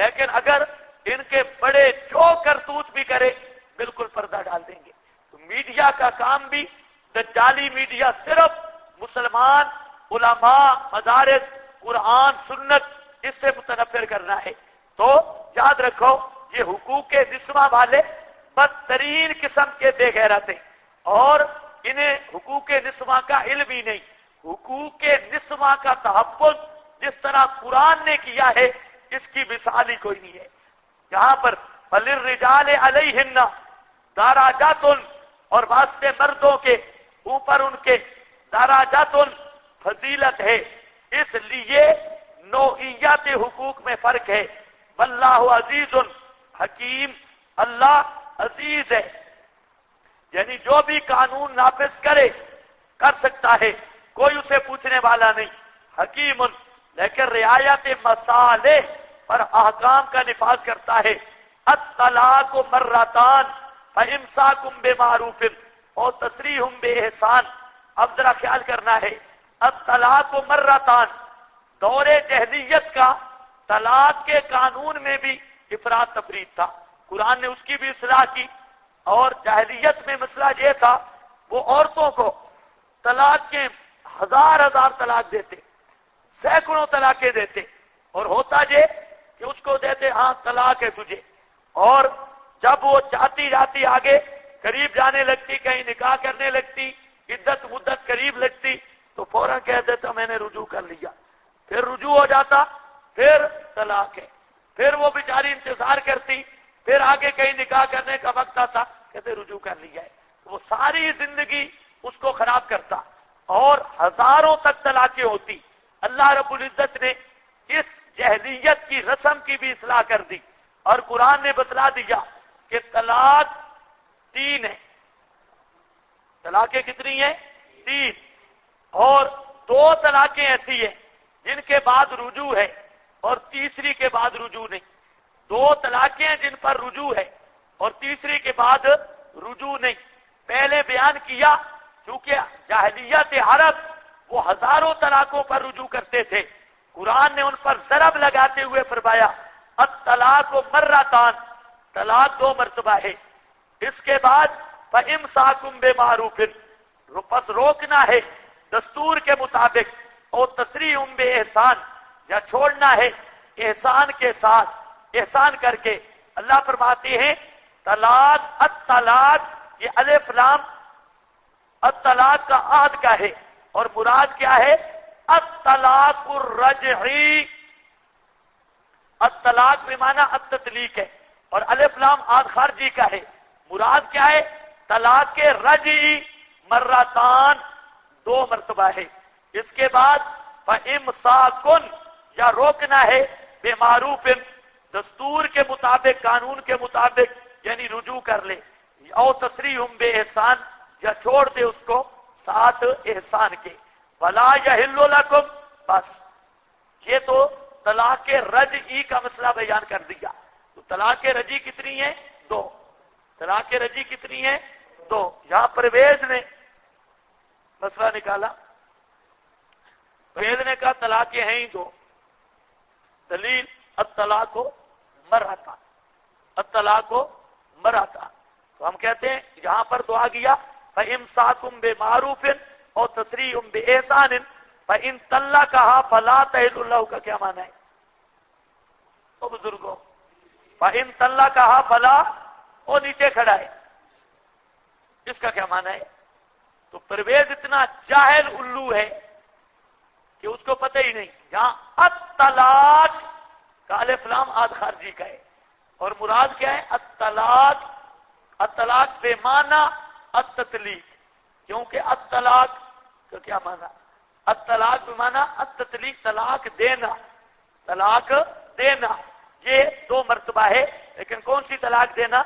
لیکن اگر ان کے بڑے جو کرتوت بھی کرے بالکل پردہ ڈال دیں گے. تو میڈیا کا کام بھی دجالی میڈیا صرف مسلمان علماء مدارس قرآن سنت اس سے متنفر کرنا ہے. تو یاد رکھو یہ حقوق نسواں والے بدترین قسم کے بے غیرت ہیں اور انہیں حقوق نسواں کا علم ہی نہیں. حقوق نسواں کا تحفظ جس طرح قرآن نے کیا ہے اس کی مثال ہی کوئی نہیں ہے. یہاں پر فَلِلرِّجَالِ عَلَيْهِنَّ دَرَجَاتٌ اور واسطے مردوں کے اوپر ان کے دراجات فضیلت ہے. اس لیے نوعیت حقوق میں فرق ہے. واللہ عزیز حکیم، اللہ عزیز ہے یعنی جو بھی قانون نافذ کرے کر سکتا ہے، کوئی اسے پوچھنے والا نہیں. حکیم لیکن رعایت مصالح پر احکام کا نفاذ کرتا ہے. الطلاق مرتان فامساکم بمعروف اور تسریح باحسان. اب ذرا خیال کرنا ہے، الطلاق مرتان دور جہلیت کا طلاق کے قانون میں بھی افراد تفرید تھا، قرآن نے اس کی بھی اصلاح کی. اور جاہلیت میں مسئلہ یہ تھا وہ عورتوں کو طلاق کے ہزار طلاق دیتے، سینکڑوں طلاقیں دیتے اور ہوتا یہ کہ اس کو دیتے ہاں طلاق ہے تجھے، اور جب وہ چاہتی جاتی آگے قریب جانے لگتی، کہیں نکاح کرنے لگتی، عدت مدت قریب لگتی تو فوراً کہہ دیتا میں نے رجوع کر لیا. پھر رجوع ہو جاتا، پھر طلاق ہے. پھر وہ بیچاری انتظار کرتی، پھر آگے کہیں نکاح کرنے کا وقت آتا کہتے رجوع کر لیا ہے. وہ ساری زندگی اس کو خراب کرتا اور ہزاروں تک طلاقیں ہوتی. اللہ رب العزت نے اس جہلیت کی رسم کی بھی اصلاح کر دی اور قرآن نے بتلا دیا کہ طلاق 3 ہے. طلاقیں کتنی ہیں؟ 3. اور 2 طلاقیں ایسی ہیں جن کے بعد رجوع ہے اور تیسری کے بعد رجوع نہیں. 2 طلاقیں ہیں جن پر رجوع ہے اور تیسری کے بعد رجوع نہیں. پہلے بیان کیا کیونکہ جاہلیت عرب وہ ہزاروں طلاقوں پر رجوع کرتے تھے، قرآن نے ان پر ضرب لگاتے ہوئے فرمایا الطلاق مرتان، طلاق 2 مرتبہ ہے. اس کے بعد فَإِمْسَاكُمْ بِمَعْرُوفٍ پس روکنا ہے دستور کے مطابق، اور تسریح بِإِحْسَان یا چھوڑنا ہے احسان کے ساتھ، احسان کر کے. اللہ فرماتے ہیں طلاق الطلاق یہ الف لام الطلاق کا عہد کا ہے اور مراد کیا ہے؟ الطلاق الرجعی. الطلاق بمعنی التطلیق ہے اور الف لام عہد خارجی کا ہے. مراد کیا ہے؟ طلاق رجعی مرتان 2 مرتبہ ہے. اس کے بعد فَإِمْسَاكٌ یا روکنا ہے بِمَعْرُوفٍ دستور کے مطابق، قانون کے مطابق یعنی رجوع کر لے، او تسریح بِإِحْسَان یا چھوڑ دے اس کو ساتھ احسان کے. وَلَا يَحِلُّ لَكُمْ بس یہ تو طلاق رجعی کا مسئلہ بیان کر دیا. تو طلاق رجعی کتنی ہے؟ 2. طلاق رجعی کتنی ہے؟ 2. یہاں پرویز نے مسئلہ نکالا، پرویز نے کہا طلاقیں ہیں ہی 2. دلیل الطلاق مرتان، الطلاق مرتان. تو ہم کہتے ہیں یہاں پر دعا گیا فَإِمْسَاكُمْ بِمَعْرُوفٍ اور تسریح بِإِحْسَانٍ فَإِن طَلَّقَهَا فَلَا تَحِلُّ لَهُ کا کیا معنی ہے؟ تو بزرگوں فَإِن طَلَّقَهَا فَلَا وہ نیچے کھڑا ہے، اس کا کیا معنی ہے؟ تو پرویز اتنا جاہل الو ہے کہ اس کو پتہ ہی نہیں. یہاں الطلاق کا الف لام عہد خارجی کا ہے اور مراد کیا ہے؟ الطلاق. الطلاق بے معنی التطلیق، کیونکہ الطلاق کا کیا معنی؟ الطلاق بے معنی التطلیق، طلاق دینا، طلاق دینا. یہ 2 مرتبہ ہے، لیکن کون سی طلاق دینا؟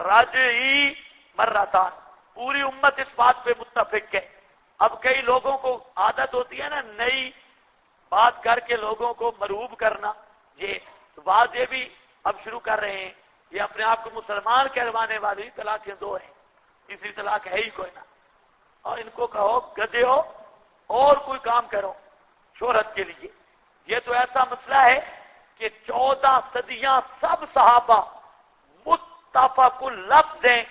رجعی مرتان. پوری امت اس بات پہ متفق ہے. اب کئی لوگوں کو عادت ہوتی ہے نا نئی بات کر کے لوگوں کو مرعوب کرنا، یہ بات یہ بھی اب شروع کر رہے ہیں. یہ اپنے آپ کو مسلمان کہلوانے والی طلاقیں 2 ہیں، تیسری طلاق ہے ہی کوئی نہ. اور ان کو کہو گدھے ہو اور کوئی کام کرو شہرت کے لیے. یہ تو ایسا مسئلہ ہے کہ 14 صدیاں سب صحابہ متفق اللفظ ہیں،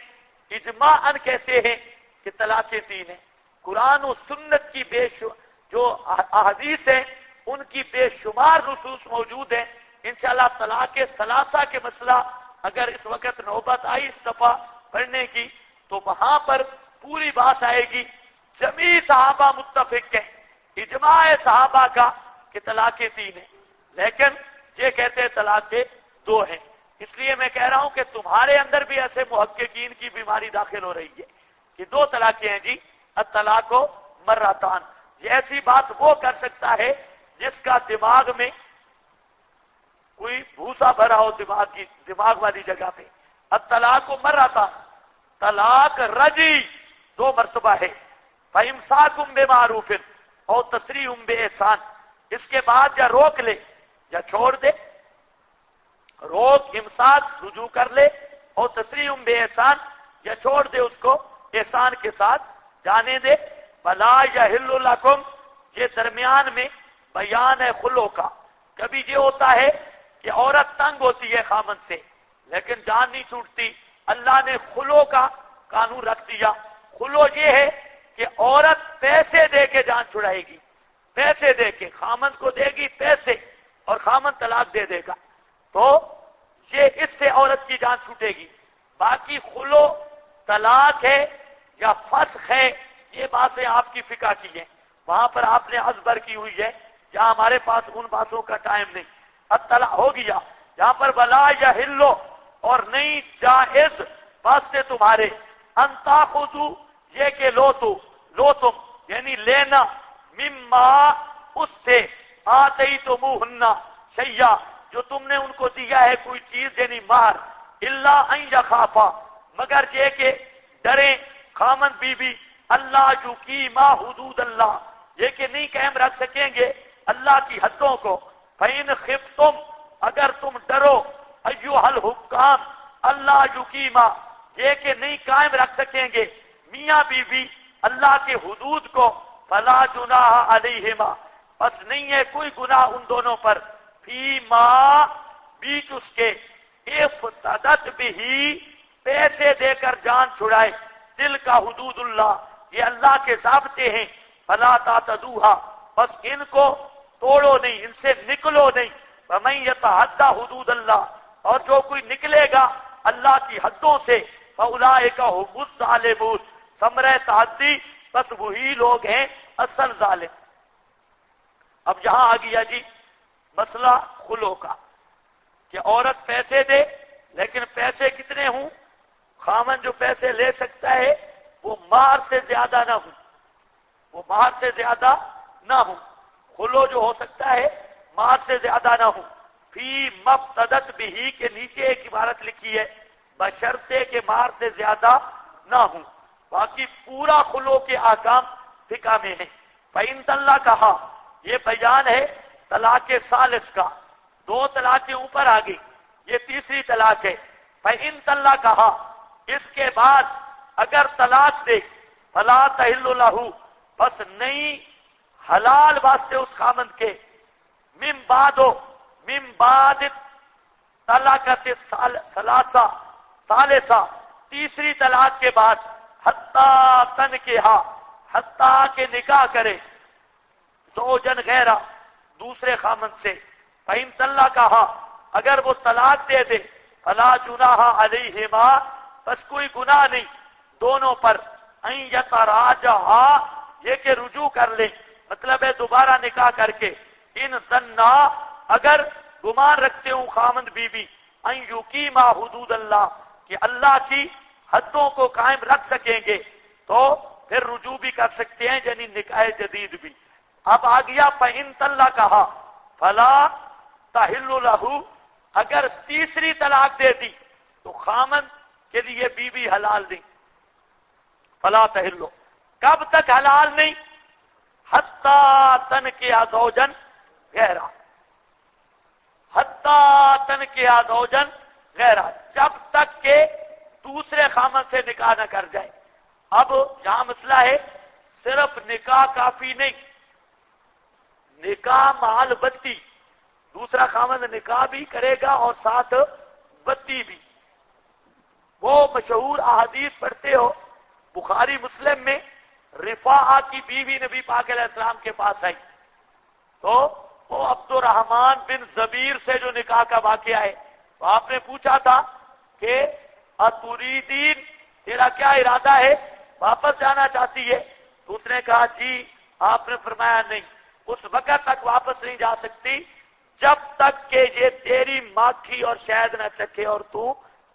اجماعاً کہتے ہیں کہ طلاقیں 3 ہیں۔ قرآن و سنت کی جو احادیث ہیں ان کی بے شمار نصوص موجود ہیں۔ انشاءاللہ طلاق ثلاثہ کے مسئلہ اگر اس وقت نوبت آئی اس دفعہ پڑھنے کی تو وہاں پر پوری بات آئے گی۔ جمیع صحابہ متفق ہیں، اجماع صحابہ کا کہ طلاقیں 3 ہیں، لیکن یہ کہتے ہیں طلاقیں 2 ہیں۔ اس لیے میں کہہ رہا ہوں کہ تمہارے اندر بھی ایسے محققین کی بیماری داخل ہو رہی ہے کہ 2 طلاقیں ہیں جی، الطلاق مرتان۔ یہ ایسی بات وہ کر سکتا ہے جس کا دماغ میں کوئی بھوسا بھرا ہو، دماغ والی جگہ پہ۔ الطلاق مرتان، طلاق رجی 2 مرتبہ ہے۔ فَإِمْسَاكُمْ بِمَعْرُوفٍ اور تسریح بِإِحْسَان، اس کے بعد یا روک لے یا چھوڑ دے، روک امساک رجوع کر لے، اور تسریح بِإِحْسَان یا چھوڑ دے اس کو احسان کے ساتھ جانے دے۔ وَلَا يَحِلُّ لَكُمْ، یہ درمیان میں بیان ہے خلو کا۔ کبھی یہ ہوتا ہے کہ عورت تنگ ہوتی ہے خامن سے لیکن جان نہیں چھوٹتی، اللہ نے خلو کا قانون رکھ دیا۔ خلو یہ ہے کہ عورت پیسے دے کے جان چھڑائے گی، پیسے دے کے خامن کو دے گی پیسے اور خامن طلاق دے دے گا، تو یہ اس سے عورت کی جان چھوٹے گی۔ باقی خلو طلاق ہے یا فسخ ہے، یہ باتیں آپ کی فقہ کی ہیں، وہاں پر آپ نے ازبر کی ہوئی ہے، جہاں ہمارے پاس ان باتوں کا ٹائم نہیں۔ الطلاق ہو گیا یہاں پر ولا یحل، اور نہیں جائز واسطے تمہارے، ان تاخذوا یہ کہ لو تم یعنی لینا، مما اس سے، آتیتموہن شیئا جو تم نے ان کو دیا ہے کوئی چیز یعنی مہر، الا ان یخافا مگر یہ کہ ڈریں خامن بیوی، اللہ یقیما حدود اللہ یہ کہ نہیں قائم رکھ سکیں گے اللہ کی حدوں کو۔ فَإِنْ خِفْتُمْ اگر تم ڈرو، ایھا الحکام اللہ یقیما یہ کہ نہیں قائم رکھ سکیں گے میاں بیوی اللہ کے حدود کو، فلا جناح علیہما بس نہیں ہے کوئی گناہ ان دونوں پر، فیما بیچ اس کے، افتدت بھی پیسے دے کر جان چھڑائے، دل کا حدود اللہ یہ اللہ کے ضابطے ہیں، فلا تعتدوها بس ان کو توڑو نہیں، ان سے نکلو نہیں، ومن یتعدی حدود اللہ اور جو کوئی نکلے گا اللہ کی حدوں سے، فاولئک هم الظالمون ثمرہ تعدی بس وہی لوگ ہیں اصل ظالم۔ اب یہاں آ گیا جی مسئلہ خلو کا کہ عورت پیسے دے لیکن پیسے کتنے ہوں، خامن جو پیسے لے سکتا ہے وہ مہر سے زیادہ نہ ہوں، وہ مہر سے زیادہ نہ ہوں، خلو جو ہو سکتا ہے مہر سے زیادہ نہ ہوں۔ فی مبتدت بھی کے نیچے ایک عبارت لکھی ہے بشرطے کے مہر سے زیادہ نہ ہوں، باقی پورا خلو کے احکام فقہ میں ہیں۔ فَإِن طَلَّقَ کہا یہ بیان ہے طلاق ثالث کا، 2 طلاقیں اوپر آ گئی، یہ تیسری طلاق ہے۔ فَإِن طَلَّقَ کہا اس کے بعد اگر طلاق دے، فلا تحل لہ بس نہیں حلال واسطے اس خامند کے، من بعد طلاقت ثالثہ تیسری طلاق کے بعد، حتیٰ تنکحا حتیٰ کہ نکاح کرے، زوجن غیرہ دوسرے خامند سے۔ فَإِن طَلَّقَہا اگر وہ طلاق دے دے، فلا جناح علیہما بس کوئی گناہ نہیں دونوں پر، ان یتراجعا یہ کہ رجوع کر لیں، مطلب ہے دوبارہ نکاح کر کے، ان ظنا اگر گمان رکھتے ہوں خامند بیوی، ان یقیما حدود اللہ کہ اللہ کی حدوں کو قائم رکھ سکیں گے تو پھر رجوع بھی کر سکتے ہیں یعنی نکاح جدید بھی۔ اب آ گیا فَإِن طَلَّقَہا فَلَا تَحِلُّ لَهُ اگر تیسری طلاق دے دی تو خامند کے لیے بیوی حلال نہیں، فلا تحلو کب تک حلال نہیں، حتیٰ تنکحا زوجن غیرہ، حتیٰ تنکحا زوجن غیرہ جب تک کہ دوسرے خامند سے نکاح نہ کر جائے۔ اب یہاں مسئلہ ہے صرف نکاح کافی نہیں، نکاح مال بتی دوسرا خامند نکاح بھی کرے گا اور ساتھ بدی بھی. وہ مشہور احادیث پڑھتے ہو بخاری مسلم میں، رفاعہ کی بیوی نبی پاک علیہ السلام کے پاس آئی تو وہ عبد الرحمن بن زبیر سے جو نکاح کا واقعہ ہے، تو آپ نے پوچھا تھا کہ اتریدین، تیرا کیا ارادہ ہے، واپس جانا چاہتی ہے؟ تو اس نے کہا جی. آپ نے فرمایا نہیں، اس وقت تک واپس نہیں جا سکتی جب تک کہ یہ تیری ماکھی اور شہد نہ چکھے اور تو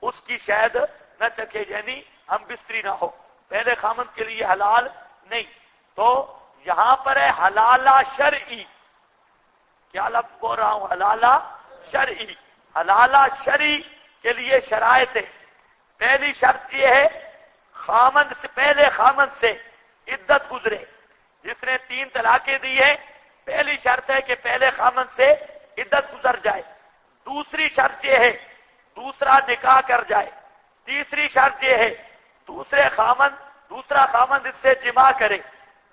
اس کی شہد نہ چکھے، یعنی ہم بستری نہ ہو. پہلے خامند کے لیے حلال نہیں. تو یہاں پر ہے حلالہ شرعی. کیا لفظ بول رہا ہوں؟ حلالہ شرعی. حلالہ شرعی کے لیے شرائط ہے. پہلی شرط یہ ہے خامند سے پہلے خامند سے عدت گزرے. جس نے 3 طلاقیں دی ہیں پہلی شرط ہے کہ پہلے خامند سے عدت گزر جائے. دوسری شرط یہ ہے دوسرا نکاح کر جائے. تیسری شرط یہ ہے دوسرا خامند اس سے جمع کرے.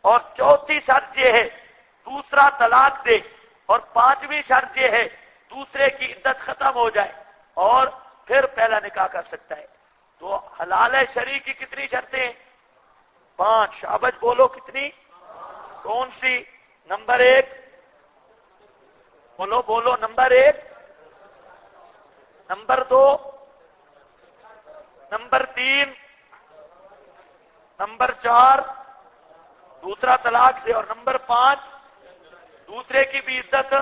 اور چوتھی شرط یہ ہے دوسرا طلاق دے. اور 5ویں شرط یہ ہے دوسرے کی عدت ختم ہو جائے اور پھر پہلا نکاح کر سکتا ہے. تو حلال شرعی کی کتنی شرطیں ہیں؟ 5. شابج بولو کتنی؟ کون سی؟ نمبر 1 بولو نمبر 1، نمبر 2، نمبر 3، نمبر 4 دوسرا طلاق دے، اور نمبر 5 دوسرے کی بھی عدت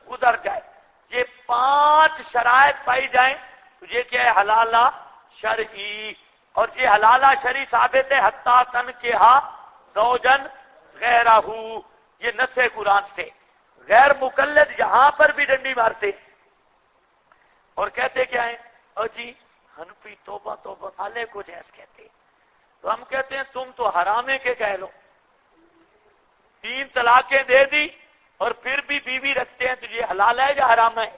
گزر جائے. یہ 5 شرائط پائی جائیں تو یہ کیا ہے؟ حلالہ شرعی. اور یہ حلالہ شرعی ثابت ہے حتی تنکحا زوجن غیرہ. یہ نص قرآن سے. غیر مقلد یہاں پر بھی ڈنڈی مارتے اور کہتے کیا ہیں؟ او جی حنفی توبہ توبہ مالے کو جیس کہتے ہیں. تو ہم کہتے ہیں تم تو حرامے کے کہہ لو. 3 طلاقیں دے دی اور پھر بھی بیوی رکھتے ہیں تو یہ حلال ہے یا حرام ہے؟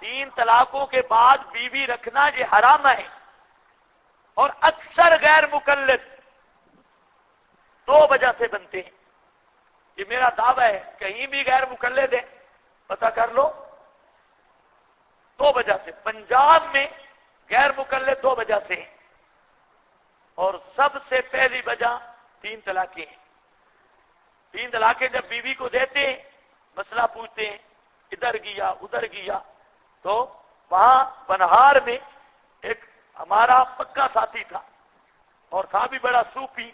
3 طلاقوں کے بعد بیوی رکھنا یہ حرام ہے. اور اکثر غیر مقلد 2 وجہ سے بنتے ہیں. یہ میرا دعویٰ ہے، کہیں بھی غیر مقلد ہے پتہ کر لو. 2 وجہ سے. پنجاب میں غیر مقلد 2 وجہ سے ہیں اور سب سے پہلی وجہ 3 طلاقیں ہیں. 3 طلاقیں جب بیوی کو دیتے ہیں مسئلہ پوچھتے ہیں ادھر گیا ادھر گیا. تو وہاں بنہار میں ایک ہمارا پکا ساتھی تھا اور تھا بھی بڑا صوفی،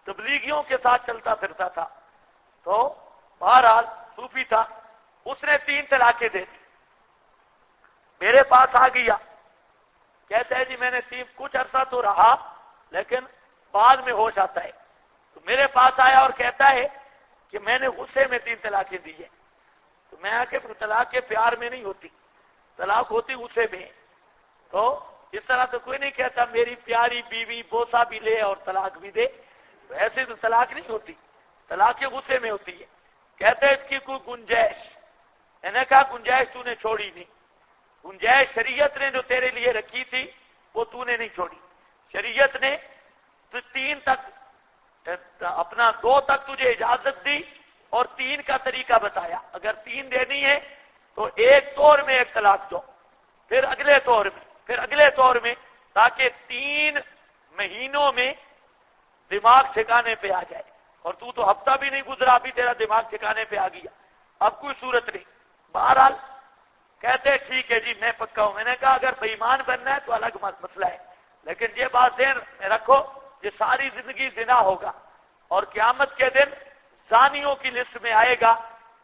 تبلیغیوں کے ساتھ چلتا پھرتا تھا. تو بہرحال صوفی تھا. اس نے 3 طلاقیں دے دی. میرے پاس آ گیا، کہتا ہے جی میں نے 3 کچھ عرصہ تو رہا لیکن بعد میں ہوش آتا ہے. تو میرے پاس آیا اور کہتا ہے کہ میں نے غصے میں 3 طلاقیں دی ہیں. تو میں آ کے طلاق کے پیار میں نہیں ہوتی، طلاق ہوتی غصے میں. تو اس طرح تو کوئی نہیں کہتا میری پیاری بیوی بوسا بھی لے اور طلاق بھی دے. تو ایسے تو طلاق نہیں ہوتی، طلاق غصے میں ہوتی ہے. کہتے ہیں اس کی کوئی گنجائش. میں نے کہا گنجائش تو نے چھوڑی نہیں. گنجائش شریعت نے جو تیرے لیے رکھی تھی وہ تو نے نہیں چھوڑی. شریعت نے تو 3 تک اپنا 2 تک تجھے اجازت دی اور 3 کا طریقہ بتایا. اگر 3 دینی ہے تو ایک طور میں 1 طلاق دو، پھر اگلے طور میں، پھر اگلے طور میں، تاکہ 3 مہینوں میں دماغ ٹھکانے پہ آ جائے. اور تو ہفتہ بھی نہیں گزرا ابھی تیرا دماغ ٹھکانے پہ آ گیا. اب کوئی صورت نہیں. بہرحال کہتے ٹھیک ہے جی میں پکا ہوں. میں نے کہا اگر بے ایمان بننا ہے تو الگ مسئلہ ہے، لیکن یہ بات ذہن میں رکھو یہ ساری زندگی زنا ہوگا اور قیامت کے دن زانیوں کی لسٹ میں آئے گا.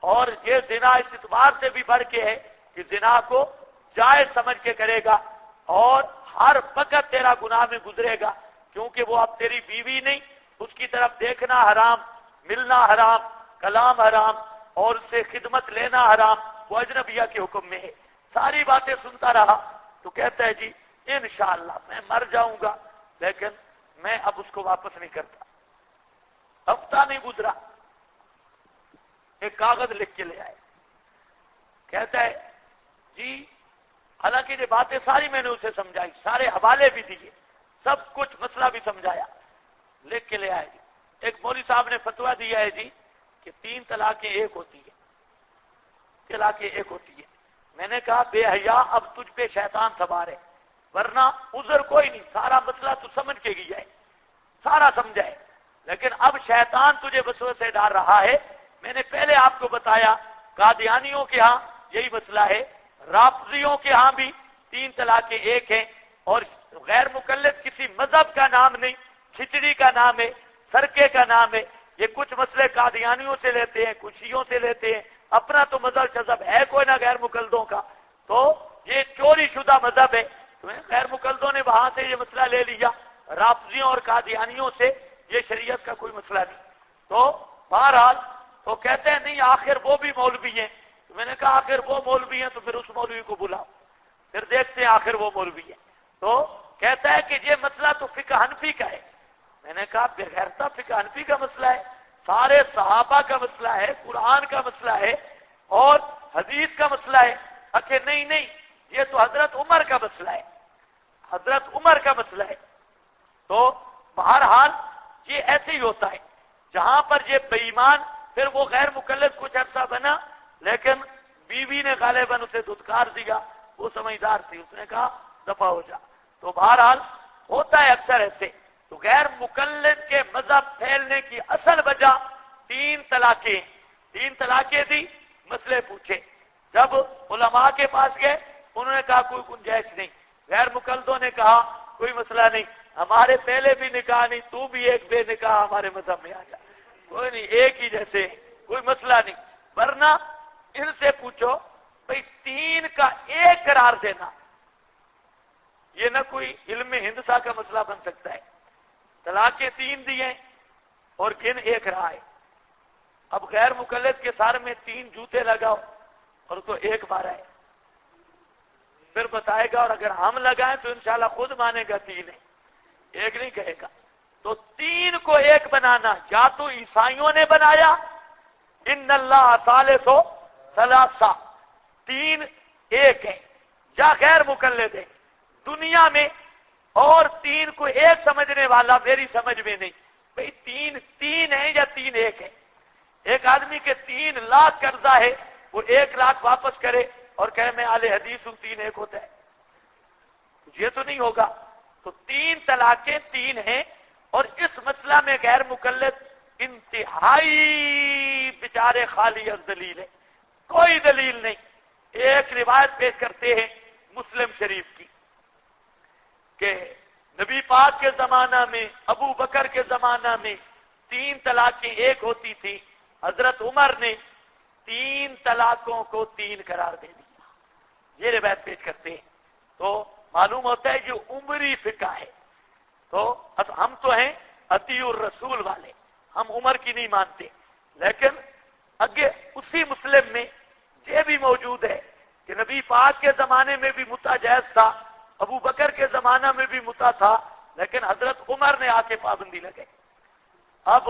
اور یہ زنا اس اعتبار سے بھی بڑھ کے ہے کہ زنا کو جائز سمجھ کے کرے گا اور ہر وقت تیرا گناہ میں گزرے گا، کیونکہ وہ اب تیری بیوی نہیں، اس کی طرف دیکھنا حرام، ملنا حرام، کلام حرام اور اس سے خدمت لینا حرام، وہ اجنبیہ کے حکم میں ہے. ساری باتیں سنتا رہا تو کہتا ہے جی انشاءاللہ میں مر جاؤں گا لیکن میں اب اس کو واپس نہیں کرتا. ہفتہ نہیں گزرا، ایک کاغذ لکھ کے لے آئے. کہتا ہے جی حالانکہ یہ باتیں ساری میں نے اسے سمجھائی، سارے حوالے بھی دیے، سب کچھ مسئلہ بھی سمجھایا، لکھ کے لے آئے جی. ایک مولوی صاحب نے فتویٰ دیا ہے جی کہ 3 طلاقیں ایک ہوتی ہے، طلاقیں ایک ہوتی ہے. میں نے کہا بے حیا اب تجھ پہ شیطان سوار ہے، ورنہ عذر کوئی نہیں، سارا مسئلہ تو سمجھ کے گیا ہے، سارا سمجھا ہے، لیکن اب شیطان تجھے وسوسے ڈال رہا ہے۔ میں نے پہلے آپ کو بتایا قادیانیوں کے ہاں یہی مسئلہ ہے، رافضیوں کے ہاں بھی 3 طلاقیں ایک ہیں، اور غیر مقلد کسی مذہب کا نام نہیں، کھچڑی کا نام ہے، سرکے کا نام ہے۔ یہ کچھ مسئلے قادیانیوں سے لیتے ہیں، کچھ شیعوں سے لیتے ہیں، اپنا تو مذہب شذب ہے کوئی نہ غیر مقلدوں کا، تو یہ چوری شدہ مذہب ہے۔ غیر مقلدوں نے وہاں سے یہ مسئلہ لے لیا، رافضیوں اور قادیانیوں سے یہ شریعت کا کوئی مسئلہ نہیں۔ تو بہرحال تو کہتے ہیں نہیں آخر وہ بھی مولوی ہیں، تو میں نے کہا آخر وہ مولوی ہیں تو پھر اس مولوی کو بلاؤ، پھر دیکھتے ہیں آخر وہ مولوی ہے۔ تو کہتا ہے کہ یہ مسئلہ تو فقہ حنفی کا ہے۔ میں نے کہا بغیرتا فقہ حنفی کا مسئلہ ہے، سارے صحابہ کا مسئلہ ہے، قرآن کا مسئلہ ہے اور حدیث کا مسئلہ ہے۔ کہ نہیں یہ تو حضرت عمر کا مسئلہ ہے، حضرت عمر کا مسئلہ ہے۔ تو بہرحال یہ ایسے ہی ہوتا ہے، جہاں پر یہ بے ایمان، پھر وہ غیر مقلد کچھ عرصہ بنا، لیکن بیوی نے غالباً اسے دھتکار دیا، وہ سمجھدار تھی، اس نے کہا دفع ہو جا۔ تو بہرحال ہوتا ہے اکثر ایسے۔ تو غیر مقلد کے مذہب پھیلنے کی اصل وجہ 3 طلاقیں دی، مسئلے پوچھے، جب علماء کے پاس گئے انہوں نے کہا کوئی گنجائش نہیں، غیر مقلدوں نے کہا کوئی مسئلہ نہیں، ہمارے پہلے بھی نکاح نہیں، تو بھی ایک بے نکاح ہمارے مذہب میں آ جا، کوئی نہیں، ایک ہی جیسے، کوئی مسئلہ نہیں۔ ورنہ ان سے پوچھو بھئی 3 کا 1 قرار دینا یہ نہ کوئی علم ہندسا کا مسئلہ بن سکتا ہے۔ طلاقیں 3 دیے اور گن 1 رہا ہے، اب غیر مقلد کے سر میں 3 جوتے لگاؤ اور تو 1 مارا ہے، پھر بتائے گا، اور اگر ہم لگائیں تو انشاءاللہ خود مانے گا 3 ہے، 1 نہیں کہے گا۔ تو 3 کو 1 بنانا یا تو عیسائیوں نے بنایا، ان اللہ ثالث ثلاثہ، 3 1 ہے، یا غیر مقلد ہے دنیا میں، اور 3 کو 1 سمجھنے والا میری سمجھ میں نہیں، بھئی 3 ہے یا 3 1 ہے۔ ایک آدمی کے 3 لاکھ قرضہ ہے، وہ 1 لاکھ واپس کرے اور کہے میں اہل حدیث ہوں، 3 1 ہوتا ہے، یہ تو نہیں ہوگا۔ تو 3 طلاقیں 3 ہیں، اور اس مسئلہ میں غیر مقلد انتہائی بیچارے خالی از دلیل ہے، کوئی دلیل نہیں۔ ایک روایت پیش کرتے ہیں مسلم شریف کی کہ نبی پاک کے زمانہ میں، ابو بکر کے زمانہ میں 3 طلاقیں 1 ہوتی تھی، حضرت عمر نے 3 طلاقوں کو 3 قرار دے دیا، یہ روایت پیش کرتے ہیں۔ تو معلوم ہوتا ہے یہ عمری فقہ ہے۔ تو ہم تو ہیں اطیع الرسول والے، ہم عمر کی نہیں مانتے، لیکن اگے اسی مسلم میں یہ بھی موجود ہے کہ نبی پاک کے زمانے میں بھی متع جائز تھا، ابو بکر کے زمانہ میں بھی متع تھا، لیکن حضرت عمر نے آ کے پابندی لگائی۔ اب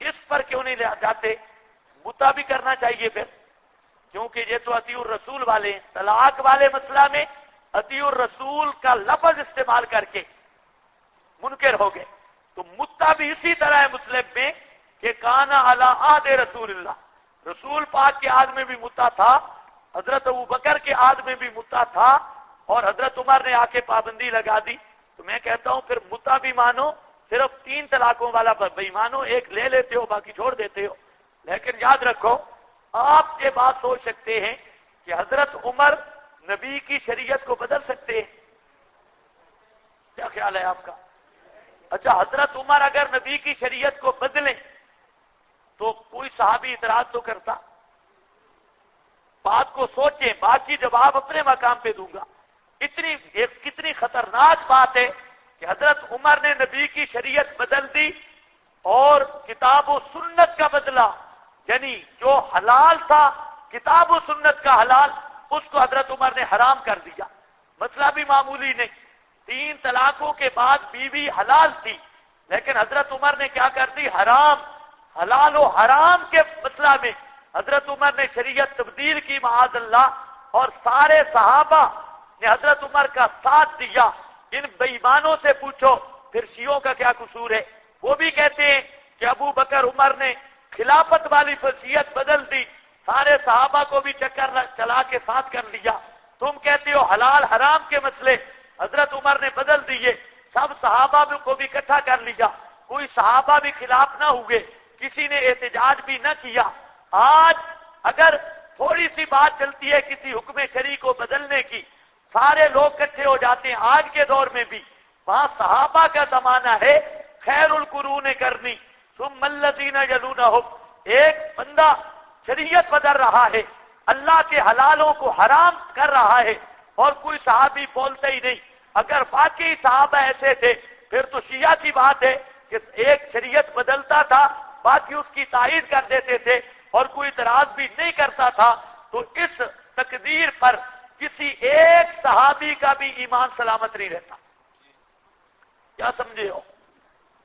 اس پر کیوں نہیں لے جاتے؟ متع بھی کرنا چاہیے پھر، کیونکہ یہ تو اطیع الرسول والے ہیں۔ طلاق والے مسئلہ میں اطیع الرسول کا لفظ استعمال کر کے منکر ہو گئے، تو متع بھی اسی طرح ہے مسلم میں کہ کانا علی عہد رسول اللہ، رسول پاک کے عہد میں بھی متع تھا، حضرت ابو بکر کے عہد میں بھی متع تھا، اور حضرت عمر نے آ کے پابندی لگا دی۔ تو میں کہتا ہوں پھر متع بھی مانو، صرف 3 طلاقوں والا بھائی مانو، 1 لے لیتے ہو باقی چھوڑ دیتے ہو، لیکن یاد رکھو آپ یہ بات سوچ سکتے ہیں کہ حضرت عمر نبی کی شریعت کو بدل سکتے ہیں؟ کیا خیال ہے آپ کا؟ اچھا حضرت عمر اگر نبی کی شریعت کو بدلیں تو کوئی صحابی اعتراض تو کرتا؟ بات کو سوچیں، باقی جواب اپنے مقام پہ دوں گا۔ کتنی خطرناک بات ہے کہ حضرت عمر نے نبی کی شریعت بدل دی اور کتاب و سنت کا بدلہ، یعنی جو حلال تھا کتاب و سنت کا حلال، اس کو حضرت عمر نے حرام کر دیا۔ مسئلہ بھی معمولی نہیں، 3 طلاقوں کے بعد بیوی حلال تھی، لیکن حضرت عمر نے کیا کر دی؟ حرام۔ حلال و حرام کے مسئلہ میں حضرت عمر نے شریعت تبدیل کی، معاذ اللہ، اور سارے صحابہ نے حضرت عمر کا ساتھ دیا۔ ان بے ایمانوں سے پوچھو پھر شیعوں کا کیا قصور ہے؟ وہ بھی کہتے ہیں کہ ابو بکر عمر نے خلافت والی فضیلت بدل دی، سارے صحابہ کو بھی چکر چلا کے ساتھ کر لیا. تم کہتے ہو حلال حرام کے مسئلے حضرت عمر نے بدل دیے, سب صحابہ کو بھی اکٹھا کر لیا, کوئی صحابہ بھی خلاف نہ ہوئے, کسی نے احتجاج بھی نہ کیا. آج اگر تھوڑی سی بات چلتی ہے کسی حکم شرعی کو بدلنے کی, سارے لوگ اکٹھے ہو جاتے ہیں. آج کے دور میں بھی وہاں صحابہ کا زمانہ ہے, خیر القرون کرنی ثم الذین یلونہم. ایک بندہ شریعت بدل رہا ہے, اللہ کے حلالوں کو حرام کر رہا ہے, اور کوئی صحابی بولتا ہی نہیں. اگر باقی صحابہ ایسے تھے پھر تو شیعہ کی بات ہے کہ ایک شریعت بدلتا تھا, باقی اس کی تائید کر دیتے تھے اور کوئی اعتراض بھی نہیں کرتا تھا. تو اس تقدیر پر کسی ایک صحابی کا بھی ایمان سلامت نہیں رہتا. کیا سمجھے ہو؟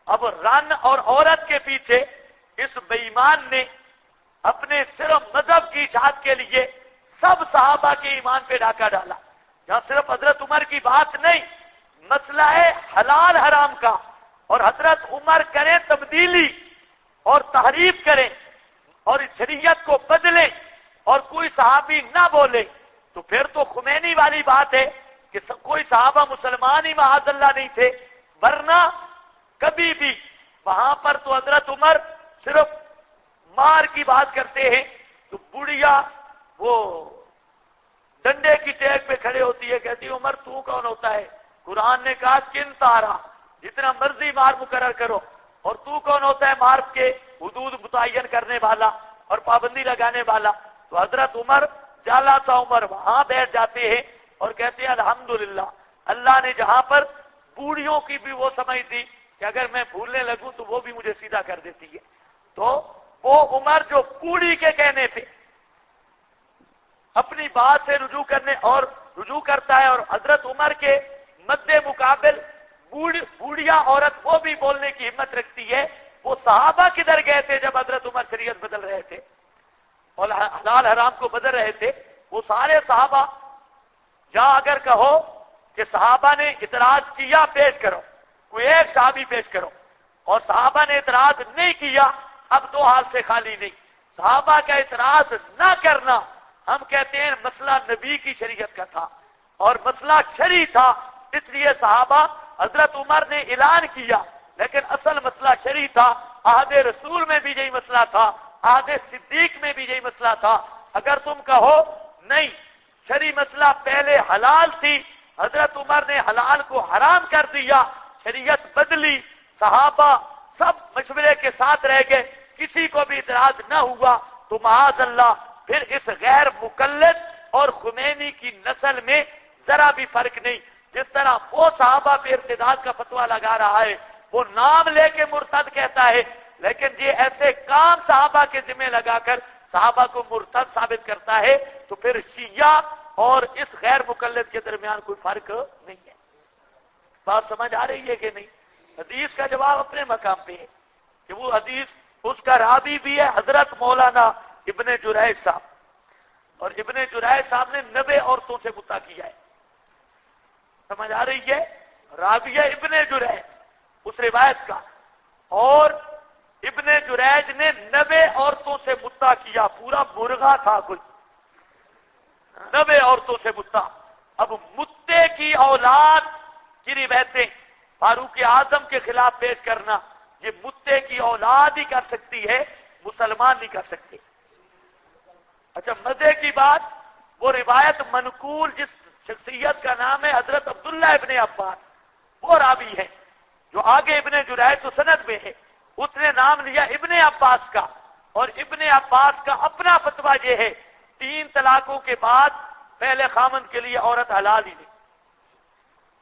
اب رن اور عورت کے پیچھے اس بے ایمان نے اپنے صرف مذہب کی اشاعت کے لیے سب صحابہ کے ایمان پہ ڈاکہ ڈالا. یہاں صرف حضرت عمر کی بات نہیں, مسئلہ ہے حلال حرام کا, اور حضرت عمر کریں تبدیلی اور تحریف کریں اور شریعت کو بدلیں اور کوئی صحابی نہ بولے, تو پھر تو خمینی والی بات ہے کہ کوئی صحابہ مسلمان ہی معاذ اللہ نہیں تھے. ورنہ کبھی بھی وہاں پر تو حضرت عمر صرف مار کی بات کرتے ہیں, تو بڑھیا وہ ڈنڈے کی ٹیک پہ کھڑے ہوتی ہے, کہتی عمر تو کون ہوتا ہے؟ قرآن نے کہا کن تارا, جتنا مرضی مار مقرر کرو, اور تو کون ہوتا ہے مار کے حدود متعین کرنے والا اور پابندی لگانے والا. تو حضرت عمر جالا سا عمر وہاں بیٹھ جاتے ہیں اور کہتے ہیں الحمدللہ, اللہ نے جہاں پر بوڑھیوں کی بھی وہ سمجھ دی کہ اگر میں بھولنے لگوں تو وہ بھی مجھے سیدھا کر دیتی ہے. تو وہ عمر جو بوڑھی کے کہنے پہ اپنی بات سے رجوع کرتا ہے, اور حضرت عمر کے مد مقابل بوڑھیا عورت وہ بھی بولنے کی ہمت رکھتی ہے. وہ صحابہ کدھر گئے تھے جب حضرت عمر شریعت بدل رہے تھے اور حلال حرام کو بدل رہے تھے؟ وہ سارے صحابہ, یا اگر کہو کہ صحابہ نے اعتراض کیا پیش کرو, کوئی ایک صحابی پیش کرو, اور صحابہ نے اعتراض نہیں کیا, اب دو حال سے خالی نہیں. صحابہ کا اعتراض نہ کرنا, ہم کہتے ہیں مسئلہ نبی کی شریعت کا تھا اور مسئلہ شرعی تھا, اس لیے صحابہ حضرت عمر نے اعلان کیا, لیکن اصل مسئلہ شرعی تھا. عہد رسول میں بھی یہی مسئلہ تھا, عہد صدیق میں بھی یہی مسئلہ تھا. اگر تم کہو نہیں شرعی مسئلہ پہلے حلال تھی, حضرت عمر نے حلال کو حرام کر دیا, شریعت بدلی, صحابہ سب مشورے کے ساتھ رہ گئے, کسی کو بھی اعتراض نہ ہوا, تو معاذ اللہ پھر اس غیر مقلد اور خمینی کی نسل میں ذرا بھی فرق نہیں. جس طرح وہ صحابہ پہ ارتداد کا فتویٰ لگا رہا ہے, وہ نام لے کے مرتد کہتا ہے, لیکن یہ ایسے کام صحابہ کے ذمہ لگا کر صحابہ کو مرتد ثابت کرتا ہے, تو پھر شیعہ اور اس غیر مقلد کے درمیان کوئی فرق نہیں ہے. بات سمجھ آ رہی ہے کہ نہیں؟ حدیث کا جواب اپنے مقام پہ ہے کہ وہ حدیث اس کا راوی بھی ہے حضرت مولانا ابن جریج صاحب, اور ابن جریج صاحب نے 90 عورتوں سے مدعا کیا ہے. سمجھ آ رہی ہے؟ راوی ہے ابن جریج اس روایت کا, اور ابن جریج نے 90 عورتوں سے مدعا کیا, پورا مرغا تھا کوئی, 90 عورتوں سے مدعا. اب مدعے کی اولاد کی روایتیں فاروق اعظم کے خلاف پیش کرنا, یہ مدعے کی اولاد ہی کر سکتی ہے, مسلمان نہیں کر سکتے. اچھا مزے کی بات, وہ روایت منقول جس شخصیت کا نام ہے حضرت عبداللہ ابن عباس, وہ راوی ہے جو آگے ابن جریج تو سند میں ہے, اس نے نام لیا ابن عباس کا, اور ابن عباس کا اپنا فتویٰ یہ ہے 3 طلاقوں کے بعد پہلے خامند کے لیے عورت حلال ہی نہیں.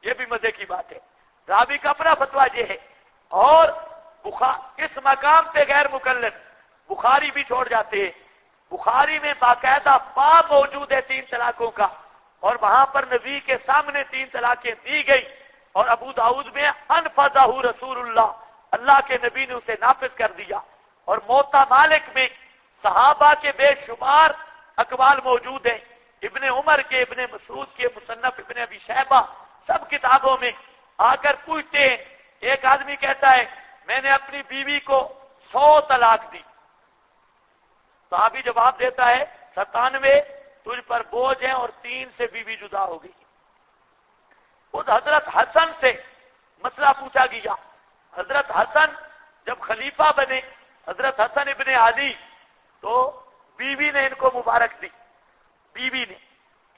یہ بھی مزے کی بات ہے, راوی کا اپنا فتویٰ یہ ہے. اور اس مقام پہ غیر مقلد بخاری بھی چھوڑ جاتے ہیں. بخاری میں باقاعدہ باب موجود ہے 3 طلاقوں کا, اور وہاں پر نبی کے سامنے 3 طلاقیں دی گئی, اور ابو داؤد میں انفذہ رسول اللہ, اللہ کے نبی نے اسے نافذ کر دیا. اور موطا مالک میں صحابہ کے بے شمار اقوال موجود ہیں, ابن عمر کے, ابن مسعود کے, مصنف ابن ابی شیبہ, سب کتابوں میں آ کر پوچھتے ہیں. ایک آدمی کہتا ہے میں نے اپنی بیوی کو 100 طلاق دی, صحابی جواب دیتا ہے 97 تجھ پر بوجھ ہیں اور 3 سے بیوی جدا ہو گئی. خود حضرت حسن سے مسئلہ پوچھا گیا. حضرت حسن جب خلیفہ بنے، حضرت حسن ابن علی، تو بیوی نے ان کو مبارک دی. بیوی نے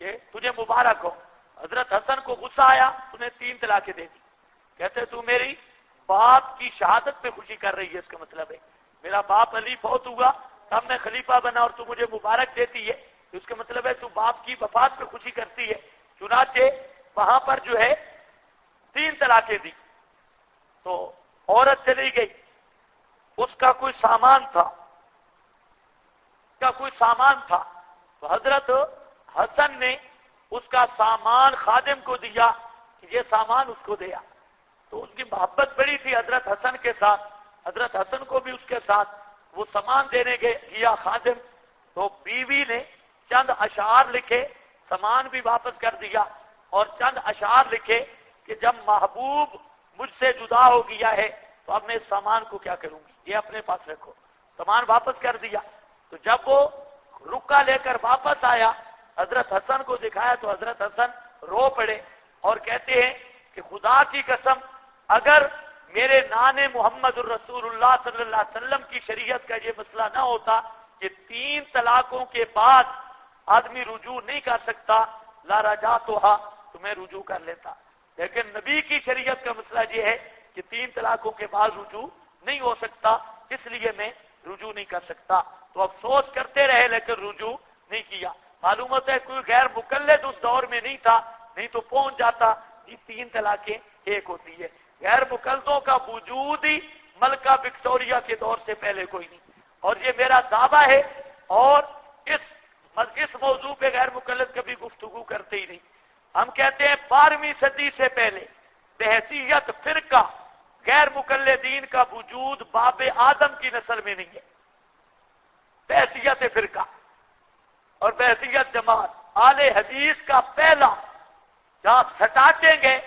کہ تجھے مبارک ہو. حضرت حسن کو غصہ آیا، انہیں 3 طلاقیں دے دی. کہتے تو میری باپ کی شہادت پہ خوشی کر رہی ہے، اس کا مطلب ہے میرا باپ علی فوت ہوا تب میں خلیفہ بنا اور تو مجھے مبارک دیتی ہے، اس کا مطلب ہے تو باپ کی وفات پہ خوشی کرتی ہے. چنانچہ وہاں پر جو ہے 3 طلاقیں دی. تو عورت چلی گئی، اس کا کوئی سامان تھا، تو حضرت حسن نے اس کا سامان خادم کو دیا کہ یہ سامان اس کو دیا. تو اس کی محبت بڑی تھی حضرت حسن کے ساتھ، حضرت حسن کو بھی اس کے ساتھ وہ سامان دینے گیا خادم. تو بیوی نے چند اشعار لکھے، سامان بھی واپس کر دیا، اور چند اشعار لکھے کہ جب محبوب مجھ سے جدا ہو گیا ہے تو اب میں اس سامان کو کیا کروں گی، یہ اپنے پاس رکھو. سامان واپس کر دیا. تو جب وہ رکا لے کر واپس آیا، حضرت حسن کو دکھایا تو حضرت حسن رو پڑے اور کہتے ہیں کہ خدا کی قسم اگر میرے نانے محمد الرسول اللہ صلی اللہ علیہ وسلم کی شریعت کا یہ مسئلہ نہ ہوتا کہ 3 طلاقوں کے بعد آدمی رجوع نہیں کر سکتا، لا رجعتھا، تو میں رجوع کر لیتا. لیکن نبی کی شریعت کا مسئلہ یہ ہے کہ 3 طلاقوں کے بعد رجوع نہیں ہو سکتا، اس لیے میں رجوع نہیں کر سکتا. تو افسوس کرتے رہے لیکن رجوع نہیں کیا. معلوم ہوتا ہے کوئی غیر مقلد اس دور میں نہیں تھا، نہیں تو پہنچ جاتا. یہ 3 طلاقیں ایک ہوتی ہے. غیر مقلدوں کا وجود ہی ملکہ وکٹوریہ کے دور سے پہلے کوئی نہیں. اور یہ میرا دعویٰ ہے، اور اس موضوع پہ غیر مقلد کبھی گفتگو کرتے ہی نہیں. ہم کہتے ہیں 12ویں صدی سے پہلے بحیثیت فرقہ غیر مقلدین کا وجود باب آدم کی نسل میں نہیں ہے. بحیثیت فرقہ اور بحیثیت جماعت آل حدیث کا پہلا جہاں سٹاٹیں گے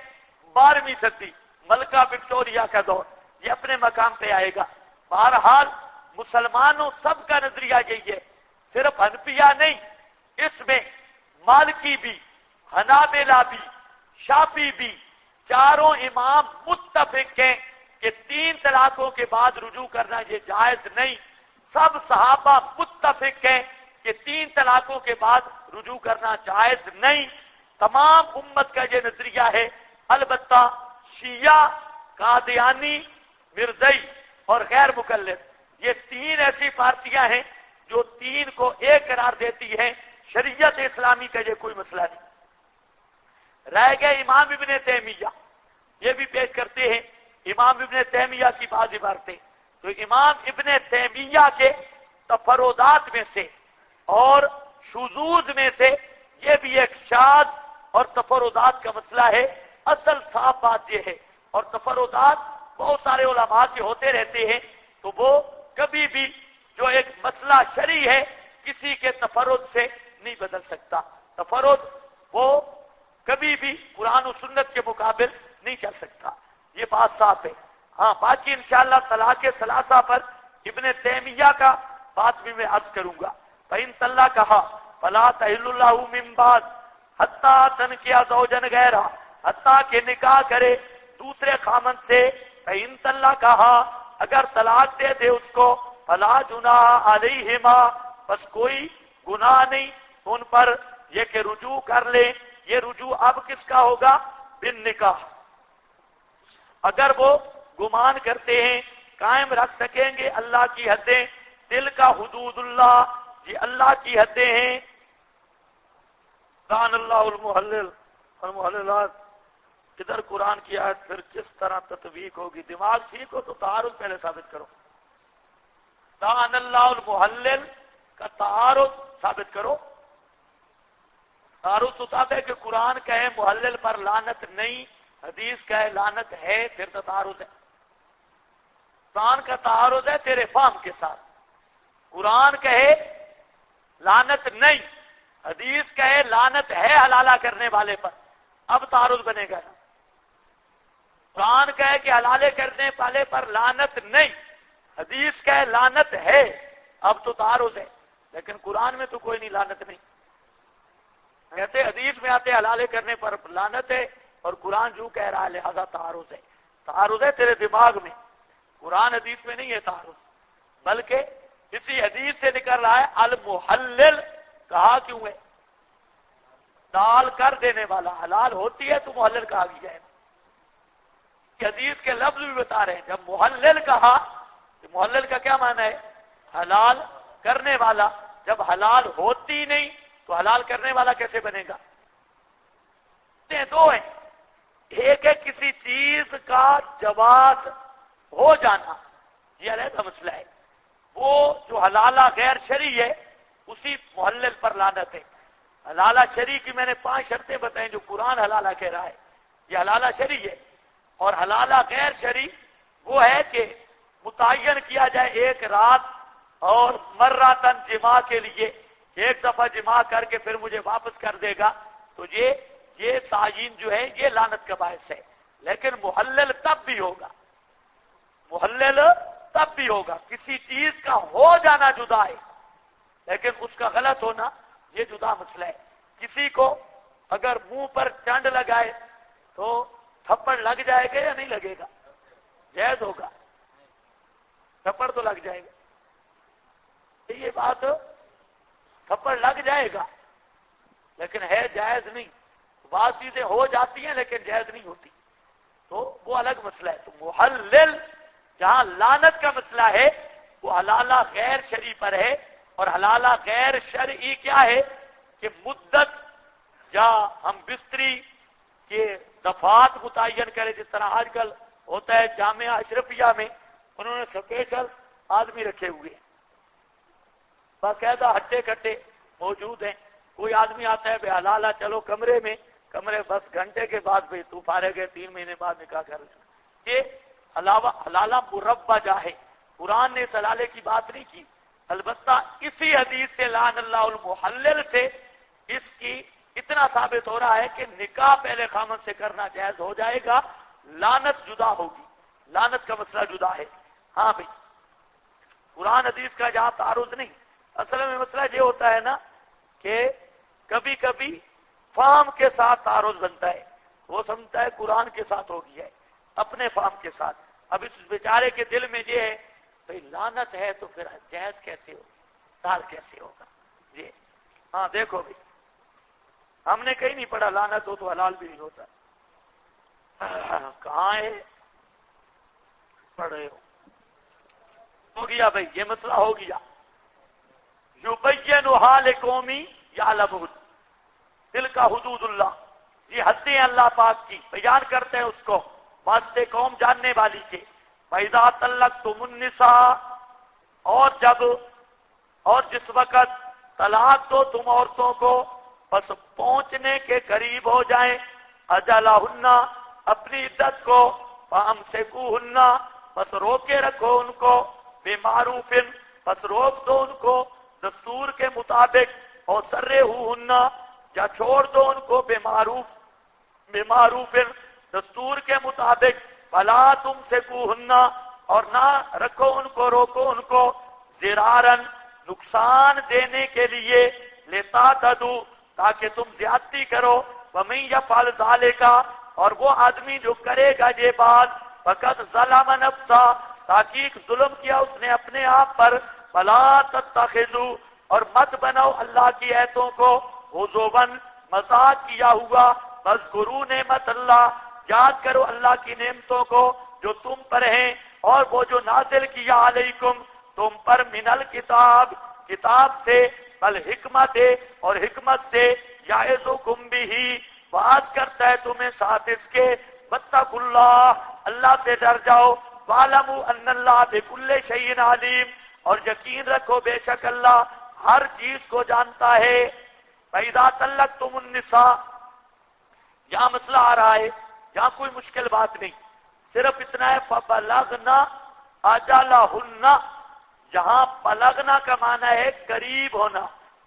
12ویں صدی ملکہ وکٹوریہ کا دور، یہ اپنے مقام پہ آئے گا. بہرحال مسلمانوں سب کا نظریہ یہی ہے، صرف حنفیہ نہیں، اس میں مالکی بھی، حنابلہ بھی، شافعی بھی، چاروں امام متفق ہیں کہ 3 طلاقوں کے بعد رجوع کرنا یہ جائز نہیں. سب صحابہ متفق ہیں کہ 3 طلاقوں کے بعد رجوع کرنا جائز نہیں. تمام امت کا یہ نظریہ ہے. البتہ شیعہ، قادیانی، مرزئی اور غیر مقلد، یہ 3 ایسی پارٹیاں ہیں جو 3 کو ایک قرار دیتی ہیں. شریعت اسلامی کا یہ کوئی مسئلہ نہیں. رہ گئے امام ابن تیمیہ، یہ بھی پیش کرتے ہیں امام ابن تیمیہ کی بعض عبارتیں. تو امام ابن تیمیہ کے تفردات میں سے اور شذوذ میں سے یہ بھی ایک شاذ اور تفردات کا مسئلہ ہے. اصل صاف بات یہ ہے، اور تفردات بہت سارے علماء کے ہوتے رہتے ہیں، تو وہ کبھی بھی جو ایک مسئلہ شرعی ہے کسی کے تفرد سے نہیں بدل سکتا. تفرد وہ کبھی بھی قرآن و سنت کے مقابل نہیں چل سکتا. یہ بات صاف ہے. ہاں باقی انشاءاللہ طلاق ثلاثہ پر ابن تیمیہ کا بات بھی میں عرض کروں گا. فَإِن طَلَّقَهَا فَلَا تَحِلُّ لَهُ مِن بَعْدُ حَتَّىٰ تَنْكِحَ زَوْجًا غَيْرَهُ، حتیٰ کہ نکاح کرے دوسرے خامن سے. فَإِن طَلَّقَهَا اگر طلاق دے اس کو، فَلَا جُنَاحَ عَلَيْهِمَا بس کوئی گناہ نہیں ان پر یہ کہ رجوع کر لیں. یہ رجوع اب کس کا ہوگا؟ بن نکاح. اگر وہ گمان کرتے ہیں قائم رکھ سکیں گے اللہ کی حدیں، دل کا حدود اللہ، یہ اللہ کی حدیں ہیں. کان اللہ المحلل المحللات، ادھر قرآن کی آیت پھر کس طرح تطبیق ہوگی؟ دماغ ٹھیک ہو تو تعارض پہلے ثابت کرو. کان اللہ المحلل کا تعارض ثابت کرو. تعارض تو تھا کہ قرآن کہے محلل پر لعنت نہیں، حدیث کہے لعنت ہے، پھر تو تعارض ہے. قرآن کا تعارض ہے تیرے فہم کے ساتھ. قرآن کہے لعنت نہیں، حدیث کہے لعنت ہے حلالہ کرنے والے پر، اب تعارض بنے گا. قرآن کہے کہ حلالے کرنے والے پر لعنت نہیں، حدیث کہے لعنت ہے، اب تو تعارض ہے. لیکن قرآن میں تو کوئی نہیں لعنت نہیں. کہتے حدیث میں آتے حلال کرنے پر لعنت ہے اور قرآن جو کہہ رہا ہے لہذا تعارض ہے. تعارض ہے تیرے دماغ میں، قرآن حدیث میں نہیں ہے تعارض، بلکہ اسی حدیث سے نکل رہا ہے. المحلل کہا کیوں ہے؟ دال کر دینے والا. حلال ہوتی ہے تو محلل کہا گیا ہے. حدیث کے لفظ بھی بتا رہے ہیں. جب محلل کہا تو محلل کا کیا معنی ہے؟ حلال کرنے والا. جب حلال ہوتی نہیں تو حلال کرنے والا کیسے بنے گا؟ دو ہیں. ایک ہے کسی چیز کا جواز ہو جانا، یہ علیحدہ مسئلہ ہے. وہ جو حلالہ غیر شرعی ہے اسی محلل پر لعنت ہے. حلالہ شرعی کی میں نے 5 شرطیں بتائیں جو قرآن حلالہ کہہ رہا ہے، یہ حلالہ شرعی ہے. اور حلالہ غیر شرعی وہ ہے کہ متعین کیا جائے ایک رات اور مراتن جماع کے لیے، ایک دفعہ جماع کر کے پھر مجھے واپس کر دے گا، تو یہ تعین جو ہے یہ لعنت کا باعث ہے. لیکن محلل تب بھی ہوگا، محلل تب بھی ہوگا. کسی چیز کا ہو جانا جدا ہے لیکن اس کا غلط ہونا یہ جدا مسئلہ ہے. کسی کو اگر منہ پر چنڈ لگائے تو تھپڑ لگ جائے گا یا نہیں لگے گا؟ جائز ہوگا، تھپڑ تو لگ جائے گا. یہ بات تھپڑ لگ جائے گا لیکن ہے جائز نہیں. بعض چیزیں ہو جاتی ہیں لیکن جائز نہیں ہوتی، تو وہ الگ مسئلہ ہے. تو محلل جہاں لعنت کا مسئلہ ہے وہ حلالہ غیر شرعی پر ہے. اور حلالہ غیر شرعی کیا ہے کہ مدت یا ہم بستری کے دفعات متعین کرے، جس طرح آج کل ہوتا ہے جامعہ اشرفیہ میں انہوں نے سپیشل آدمی رکھے ہوئے ہیں، باقاعدہ ہٹے کٹے موجود ہیں. کوئی آدمی آتا ہے بے حلالہ چلو کمرے بس گھنٹے کے بعد بھی تو فارغ ہے، 3 مہینے بعد نکاح کر لینا. یہ حلالہ مربجہ ہے. قرآن نے اس حلالے کی بات نہیں کی. البتہ اسی حدیث سے لعن اللہ المحلل سے اس کی اتنا ثابت ہو رہا ہے کہ نکاح پہلے خامن سے کرنا جائز ہو جائے گا، لعنت جدا ہوگی، لعنت کا مسئلہ جدا ہے. ہاں بھائی قرآن حدیث کا جہاں تعارض نہیں. اصل میں مسئلہ یہ ہوتا ہے نا کہ کبھی کبھی فہم کے ساتھ تعارض بنتا ہے. وہ سمجھتا ہے قرآن کے ساتھ ہو گیا ہے اپنے فہم کے ساتھ. اب اس بیچارے کے دل میں یہ ہے بھئی لعنت ہے تو پھر جائز کیسے ہوگی، دار کیسے ہوگا؟ جی ہاں دیکھو بھائی ہم نے کہیں نہیں پڑھا لعنت ہو تو حلال بھی نہیں ہوتا. کہاں ہے پڑھ رہے ہو گیا بھائی یہ مسئلہ ہو گیا. یبینھا لقومی یعلمون، دل کا حدود اللہ، یہ حدیں اللہ پاک کی بیان کرتے ہیں اس کو واسطے قوم جاننے والی کے. فَإِذَا طَلَّقْتُمُ النِّسَاءَ، اور جس وقت طلاق دو تم عورتوں کو بس پہنچنے کے قریب ہو جائیں اجلہن، اپنی عدت کو، فَأَمْسِكُوهُنَّ، بس روکے رکھو ان کو، بِمَعْرُوفٍ، بس روک دو ان کو دستور کے مطابق، اور سرّحوہن، یا چھوڑ دو ان کو بِمَعْرُوفٍ، دستور کے مطابق، فَلَا تُمْسِكُوهُنَّ، اور نہ رکھو ان کو، روکو ان کو، ضِرَارًا، نقصان دینے کے لیے، لِتَعْتَدُوا، تاکہ تم زیادتی کرو، وَمَن يَفْعَلْ ذَلِكَ، اور وہ آدمی جو کرے گا یہ بات، فَقَدْ ظَلَمَ نَفْسَهُ، تحقیق ظلم کیا اس نے اپنے آپ پر. فَلَا تَتَّخِذُوا، اور مت بناؤ اللہ کی آیتوں کو ہزواً، مذاق کیا ہوا. وَاذْكُرُوا نعمت اللہ، یاد کرو اللہ کی نعمتوں کو جو تم پر ہیں، اور وہ جو نازل کیا علیکم تم پر، من الکتاب، کتاب سے، والحکمت، اور حکمت سے، یعظکم بہ، واعظ کرتا ہے تمہیں ساتھ اس کے، واتقوا اللہ، اللہ سے ڈر جاؤ، واعلموا ان اللہ بکل شیء علیم، اور یقین رکھو بے شک اللہ ہر چیز کو جانتا ہے. فَإِذَا طَلَّقْتُمُ النِّسَاءَ، یہاں مسئلہ آ رہا ہے، یہاں کوئی مشکل بات نہیں، صرف اتنا ہے فَبَلَغْنَا أَجَلَهُنَّ. یہاں بلغنا کا معنی ہے قریب ہونا،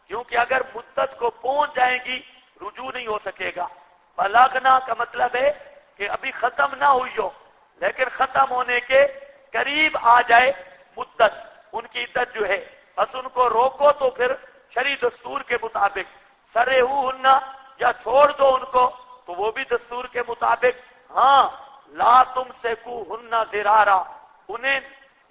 کیونکہ اگر مدت کو پہنچ جائیں گی رجوع نہیں ہو سکے گا. بلغنا کا مطلب ہے کہ ابھی ختم نہ ہوئی ہو لیکن ختم ہونے کے قریب آ جائے مدت، ان کی عدت جو ہے. بس ان کو روکو تو پھر شرعی دستور کے مطابق، سرہوہن یا چھوڑ دو ان کو تو وہ بھی دستور کے مطابق. ہاں لا تمسکوہن ضرارا، انہیں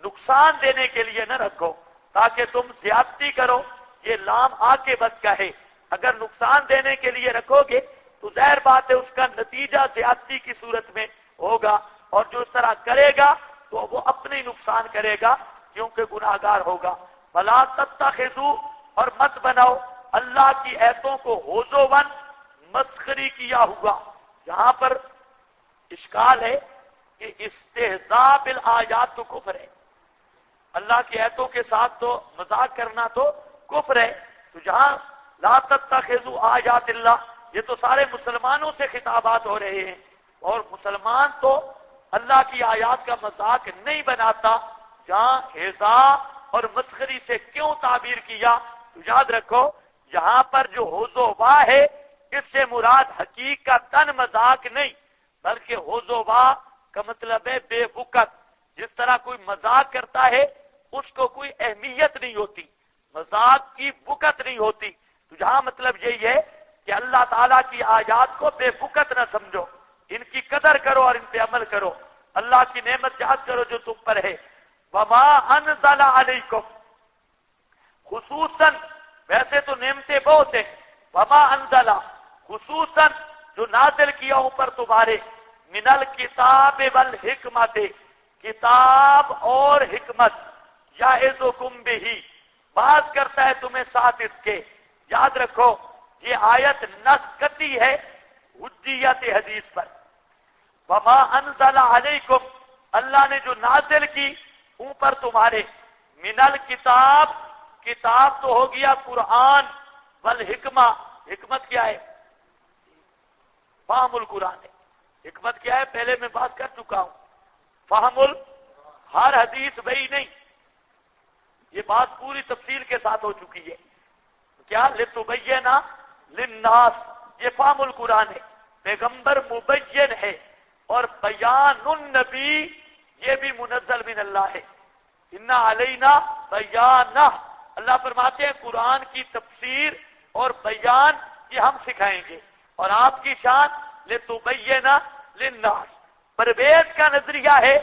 نقصان دینے کے لیے نہ رکھو تاکہ تم زیادتی کرو. یہ لام آ کے بد کا ہے، اگر نقصان دینے کے لیے رکھو گے تو ظاہر بات ہے اس کا نتیجہ زیادتی کی صورت میں ہوگا، اور جو اس طرح کرے گا تو وہ اپنے نقصان کرے گا کیونکہ گناہگار ہوگا. بلا تتخذوا، اور مت بناؤ اللہ کی ایتوں کو ہزواً، مسخری کیا ہوا. یہاں پر اشکال ہے کہ استہزاء بالآیات تو کفر ہے، اللہ کی ایتوں کے ساتھ تو مذاق کرنا تو کفر ہے. تو جہاں لا تتخذوا آیات اللہ، یہ تو سارے مسلمانوں سے خطابات ہو رہے ہیں، اور مسلمان تو اللہ کی آیات کا مذاق نہیں بناتا. جہاں ہزا اور مسخری سے کیوں تعبیر کیا تو یاد رکھو یہاں پر جو ہزوا ہے اس سے مراد حقیقتاً مذاق نہیں، بلکہ ہزوا کا مطلب ہے بے وقت. جس طرح کوئی مذاق کرتا ہے اس کو کوئی اہمیت نہیں ہوتی، مذاق کی وقت نہیں ہوتی. تو جہاں مطلب یہی ہے کہ اللہ تعالیٰ کی آیات کو بے وقت نہ سمجھو، ان کی قدر کرو اور ان پہ عمل کرو، اللہ کی نعمت یاد کرو جو تم پر ہے. وما انزل علیکم، خصوصاً ویسے تو نعمتیں بہت ہیں، وما انزل خصوصاً جو نازل کیا اوپر تمہارے، من الکتاب والحکمت، کتاب اور حکمت، یعظکم بہ، باز کرتا ہے تمہیں ساتھ اس کے. یاد رکھو یہ آیت نص قطعی ہے حجیت حدیث پر. وما انزل علیکم، اللہ نے جو نازل کی اوپر تمہارے، من الکتاب، کتاب تو ہو گیا قرآن، والحکمہ، حکمت کیا ہے؟ فہم القرآن ہے. حکمت کیا ہے پہلے میں بات کر چکا ہوں. فہم ہر حدیث وہی نہیں، یہ بات پوری تفصیل کے ساتھ ہو چکی ہے. کیا لتبینا للناس، یہ فہم القرآن ہے، پیغمبر مبین ہے، اور بیان النبی یہ بھی منزل من اللہ ہے. انا علینا بیانہ، اللہ فرماتے ہیں قرآن کی تفسیر اور بیان یہ ہم سکھائیں گے. اور آپ کی شان لتبینا للناس. پرویز کا نظریہ ہے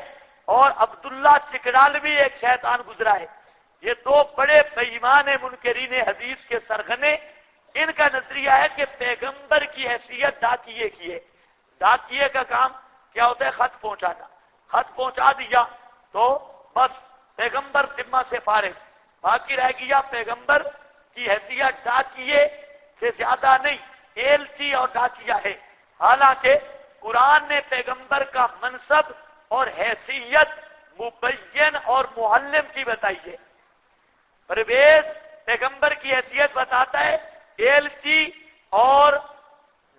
اور عبداللہ چکڑالوی ایک شیطان گزرا ہے، یہ دو بڑے بے ایمان منکرین حدیث کے سرغنے. ان کا نظریہ ہے کہ پیغمبر کی حیثیت ڈاکیے کی ہے. ڈاکیے کا کام کیا ہوتا ہے؟ خط پہنچانا. خط پہنچا دیا تو بس پیغمبر ذمہ سے فارغ، باقی رہ گیا پیغمبر کی حیثیت ڈاکیے سے زیادہ نہیں، ایلچی اور ڈاکیہ ہے. حالانکہ قرآن نے پیغمبر کا منصب اور حیثیت مبین اور معلم کی بتائی ہے. پرویز پیغمبر کی حیثیت بتاتا ہے ایلچی اور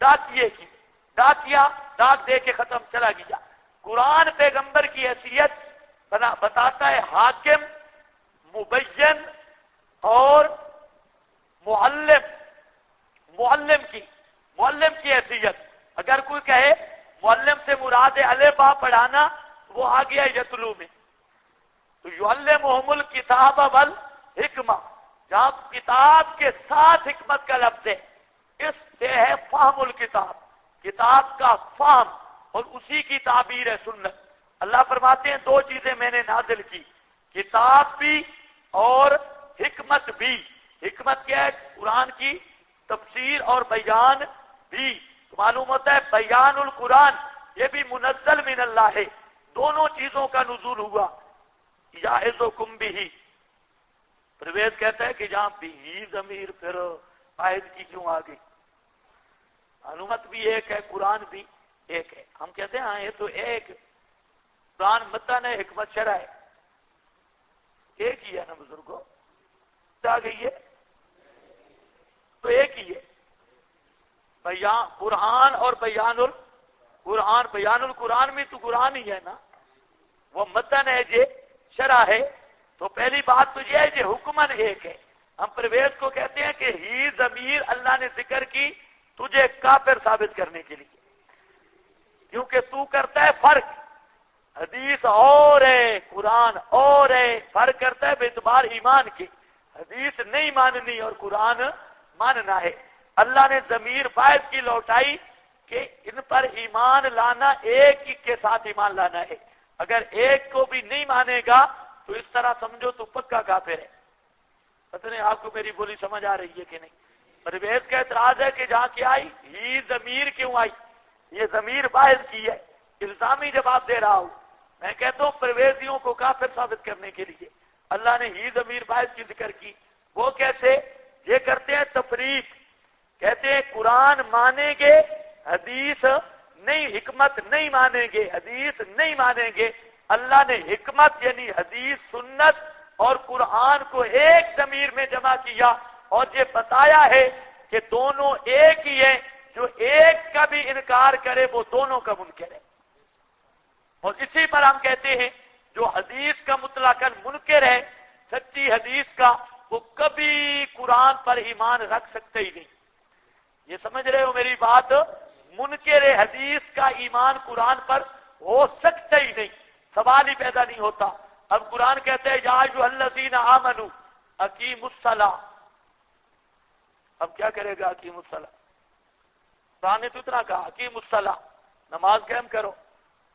ڈاکیے کی. ڈاکیا ڈاک دے کے ختم چلا گیا. قرآن پیغمبر کی حیثیت بتاتا ہے حاکم، مبین اور معلم. معلم کی حیثیت. اگر کوئی کہے معلم سے مراد ہے الف با پڑھانا تو وہ آ گیا یتلو میں. تو یعلمہم الکتاب والحکمہ، جہاں کتاب کے ساتھ حکمت کا لفظ ہے، اس سے ہے فہم الکتاب، کتاب کا فہم، اور اسی کی تعبیر ہے سنت. اللہ فرماتے ہیں دو چیزیں میں نے نازل کی، کتاب بھی اور حکمت بھی. حکمت کیا ہے؟ قرآن کی تفسیر اور بیان بھی. تو معلوم ہوتا ہے بیان القرآن یہ بھی منزل من اللہ ہے. دونوں چیزوں کا نزول ہوا. یعظکم بہ. پرویز کہتا ہے کہ جہاں بھی ضمیر پھر عائد کی کیوں آ گئی؟ علومت بھی ایک ہے، قرآن بھی ایک ہے. ہم کہتے ہیں ہاں یہ تو ایک، قرآن متن ہے، حکمت شرع ہے، ایک ہی ہے نا بزرگوں. آ گئی ہے تو ایک ہی ہے. بیان قرآن اور بیان القرآن. بیان القرآن میں تو قرآن ہی ہے نا، وہ متن ہے جو شرع ہے. تو پہلی بات تو یہ ہے کہ حکمن ایک ہے. ہم پرویز کو کہتے ہیں کہ ہی ضمیر اللہ نے ذکر کی تجھے کافر ثابت کرنے کے لیے، کیونکہ تو کرتا ہے فرق. حدیث اور ہے، قرآن اور ہے، فرق کرتا ہے بے اعتبار ایمان کے. حدیث نہیں ماننی اور قرآن ماننا ہے۔ اللہ نے ضمیر باعث کی لوٹائی کہ ان پر ایمان لانا ایک ہی کے ساتھ ایمان لانا ہے، اگر ایک کو بھی نہیں مانے گا تو اس طرح سمجھو تو پکا کافر ہے۔ پتہ نہیں آپ کو میری بولی سمجھ آ رہی ہے کہ نہیں؟ پرویز کا اعتراض ہے کہ جہاں کیا آئی ہی ضمیر کیوں آئی، یہ ضمیر باعث کی ہے، الزامی جواب دے رہا ہوں۔ میں کہتا ہوں پرویزیوں کو کافر ثابت کرنے کے لیے اللہ نے ہی ضمیر باعث کی ذکر کی۔ وہ کیسے؟ یہ کرتے ہیں تفریق، کہتے ہیں قرآن مانیں گے حدیث نہیں، حکمت نہیں مانیں گے حدیث نہیں مانیں گے۔ اللہ نے حکمت یعنی حدیث سنت اور قرآن کو ایک ضمیر میں جمع کیا اور یہ بتایا ہے کہ دونوں ایک ہی ہیں، جو ایک کا بھی انکار کرے وہ دونوں کا منکر ہے۔ اور اسی پر ہم کہتے ہیں جو حدیث کا مطلقاً منکر ہے، سچی حدیث کا، وہ کبھی قرآن پر ایمان رکھ سکتے ہی نہیں۔ یہ سمجھ رہے ہو میری بات؟ منکر حدیث کا ایمان قرآن پر ہو سکتا ہی نہیں، سوال ہی پیدا نہیں ہوتا۔ اب قرآن کہتے ہیں یا ایھا الذین آمنوا اقیموا الصلاۃ، اب کیا کرے گا اقیموا الصلاۃ؟ قرآن نے تو اتنا کہا اقیموا الصلاۃ، نماز قائم کرو۔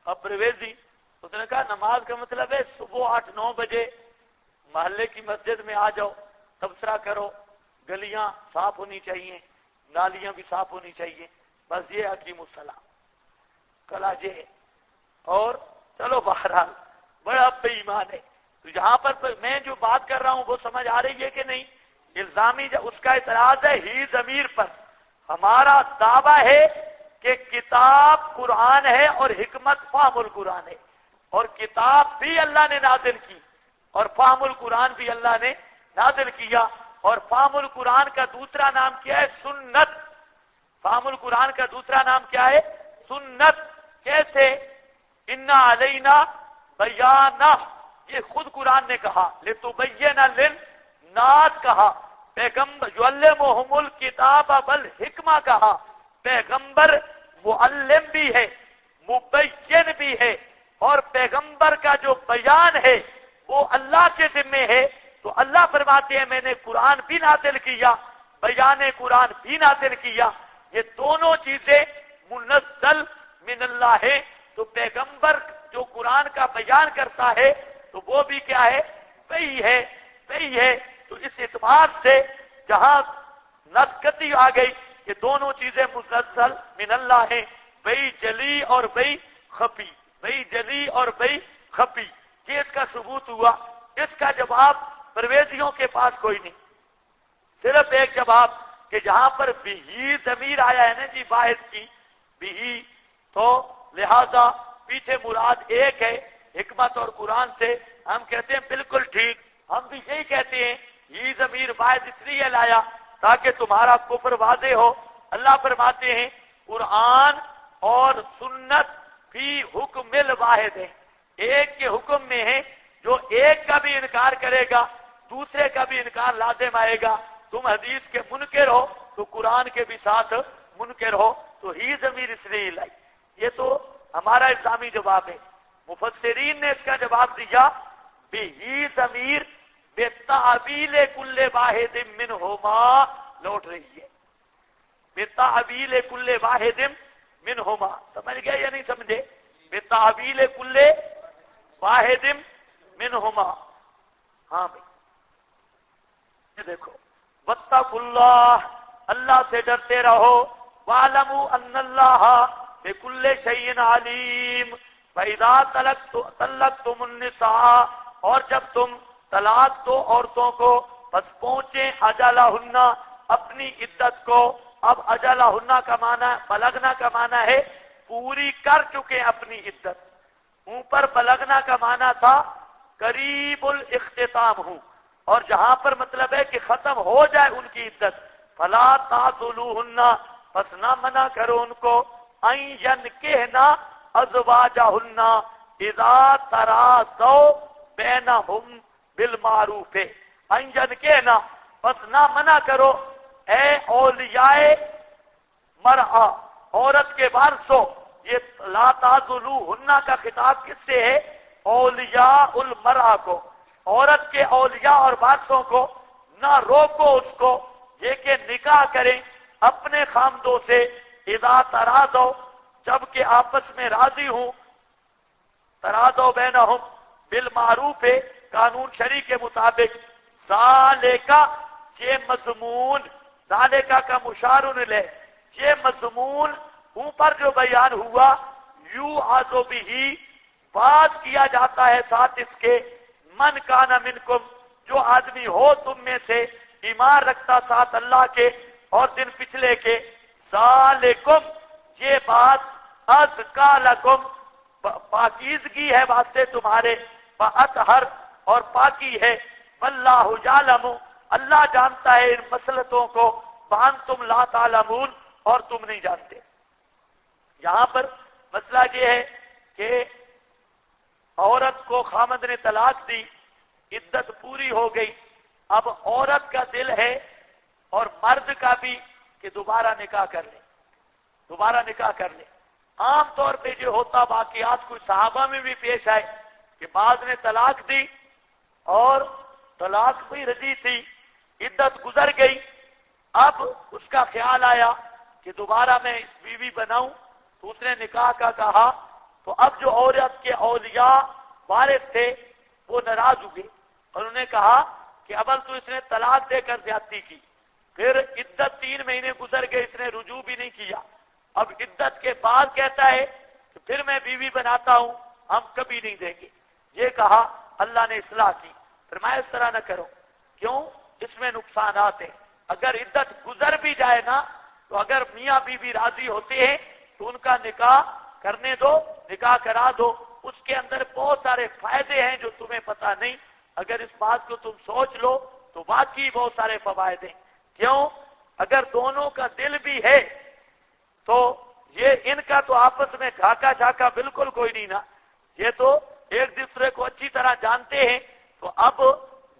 اب پرویزی اس نے کہا نماز کا مطلب ہے صبح 8-9 بجے محلے کی مسجد میں آ جاؤ، تبصرہ کرو، گلیاں صاف ہونی چاہیے، نالیاں بھی صاف ہونی چاہیے، بس یہ اقیم الصلاۃ کلا یہ۔ اور چلو بہرحال بڑا بے ایمان ہے۔ تو یہاں پر میں جو بات کر رہا ہوں وہ سمجھ آ رہی ہے کہ نہیں؟ الزامی اس کا اعتراض ہے ہی ضمیر پر۔ ہمارا دعویٰ ہے کہ کتاب قرآن ہے اور حکمت فہم القرآن ہے، اور کتاب بھی اللہ نے نازل کی اور فہم القرآن بھی اللہ نے نازل کیا، اور فہم القرآن کا دوسرا نام کیا ہے؟ سنت۔ فہم القرآن کا دوسرا نام کیا ہے؟ سنت۔ کیسے؟ انا علینا بیانہ، یہ خود قرآن نے کہا، لتبین للناس کہا، پیغمبر یعلمہم الکتاب والحکمہ کہا، پیغمبر معلم بھی ہے مبین بھی ہے، اور پیغمبر کا جو بیان ہے وہ اللہ کے ذمے ہے۔ تو اللہ فرماتے ہیں میں نے قرآن بھی نازل کیا، بیان قرآن بھی نازل کیا، یہ دونوں چیزیں منزل من اللہ ہے۔ تو پیغمبر جو قرآن کا بیان کرتا ہے تو وہ بھی کیا ہے؟ وحی ہے، وحی ہے۔ تو اس اعتبار سے جہاں نسکتی آ گئی کہ دونوں چیزیں منزل من اللہ ہیں، وحی جلی اور وحی خفی، وحی جلی اور وحی خفی، یہ اس کا ثبوت ہوا۔ اس کا جواب پرویزیوں کے پاس کوئی نہیں، صرف ایک جواب کہ جہاں پر بھی ضمیر آیا ہے نا جی واحد کی بھی، تو لہذا پیچھے مراد ایک ہے حکمت اور قرآن سے۔ ہم کہتے ہیں بالکل ٹھیک، ہم بھی یہی کہتے ہیں یہ ضمیر واحد اس لیے لایا تاکہ تمہارا کفر واضح ہو۔ اللہ فرماتے ہیں قرآن اور سنت فی حکم الواحد ہے، ایک کے حکم میں ہے، جو ایک کا بھی انکار کرے گا دوسرے کا بھی انکار لازم آئے گا۔ تم حدیث کے منکر ہو تو قرآن کے بھی ساتھ منکر ہو، تو ہی ضمیر اس لیے لائی۔ یہ تو ہمارا الزامی جواب ہے۔ مفسرین نے اس کا جواب دیا بہی ضمیر بتعویل کل واحد منہما لوٹ رہی ہے، بتعویل کل واحد منہما۔ سمجھ گئے یا نہیں سمجھے؟ بتعویل کل واحد منہما۔ ہاں بھائی یہ دیکھو واتقوا اللہ، اللہ سے ڈرتے رہو، واعلموا ان اللہ بکل شیء علیم، فاذا طلقتم النساء، اور جب تم طلاق دو عورتوں کو، پس پہنچے اجلہن، اپنی عدت کو۔ اب اجلہن کا معنی بلغنا کا معنی ہے پوری کر چکے اپنی عدت، اوپر بلغنا کا معنی تھا قریب الاختتام ہوں، اور جہاں پر مطلب ہے کہ ختم ہو جائے ان کی عدت، فلا تعضلوہن، پس نہ منع کرو ان کو، ان ینکحنا ازواجہن اذا تراضوا بینہم بالمعروف، ان ینکحنا، پس نہ منع کرو اے اولیاء مرأہ، عورت کے وارثوں۔ یہ لا تعضلوہن کا خطاب کس سے ہے؟ اولیاء المرأہ کو، عورت کے اولیاء اور وارثوں کو نہ روکو اس کو یہ کہ نکاح کریں اپنے خامدوں سے اذا تراضوا جبکہ آپس میں راضی ہوں، تراضوا بینہم بالمعروف ہے قانون شرعی کے مطابق، ذالکا یہ مضمون، ذالکا کا مشار الیہ یہ مضمون اوپر جو بیان ہوا یوعظ بہ باز کیا جاتا ہے ساتھ اس کے من کان منکم جو آدمی ہو تم میں سے ایمان رکھتا ساتھ اللہ کے اور دن پچھلے کے، ذالکم یہ بات ازکا لکم پاکیزگی ہے واسطے تمہارے، فاطہر اور پاکی ہے، واللہ یعلم اللہ جانتا ہے ان مسلطوں کو، وانتم لا تعلمون اور تم نہیں جانتے۔ یہاں پر مسئلہ یہ ہے کہ عورت کو خامد نے طلاق دی، عدت پوری ہو گئی، اب عورت کا دل ہے اور مرد کا بھی کہ دوبارہ نکاح کر لے، دوبارہ نکاح کر لے۔ عام طور پہ جو ہوتا واقعات کچھ صحابہ میں بھی پیش آئے کہ بعض نے طلاق دی اور طلاق بھی رضی تھی، عدت گزر گئی، اب اس کا خیال آیا کہ دوبارہ میں بیوی بناؤں، تو اس نے نکاح کا کہا، تو اب جو عورت کے اولیاء وارث تھے وہ ناراض ہوئے اور انہوں نے کہا کہ اول تو اس نے طلاق دے کر زیادتی کی، پھر عدت 3 مہینے گزر گئے اس نے رجوع بھی نہیں کیا، اب عدت کے بعد کہتا ہے کہ پھر میں بیوی بناتا ہوں، ہم کبھی نہیں دیں گے۔ یہ کہا، اللہ نے اصلاح کی، فرمایا اس طرح نہ کرو، کیوں؟ اس میں نقصانات ہیں، اگر عدت گزر بھی جائے نا تو اگر میاں بیوی راضی ہوتے ہیں تو ان کا نکاح کرنے دو، نکاح کرا دو، اس کے اندر بہت سارے فائدے ہیں جو تمہیں پتہ نہیں، اگر اس بات کو تم سوچ لو تو واقعی بہت سارے فوائد ہیں۔ کیوں؟ اگر دونوں کا دل بھی ہے تو یہ ان کا تو آپس میں جھاکا جھاکا بالکل کوئی نہیں نا، یہ تو ایک دوسرے کو اچھی طرح جانتے ہیں، تو اب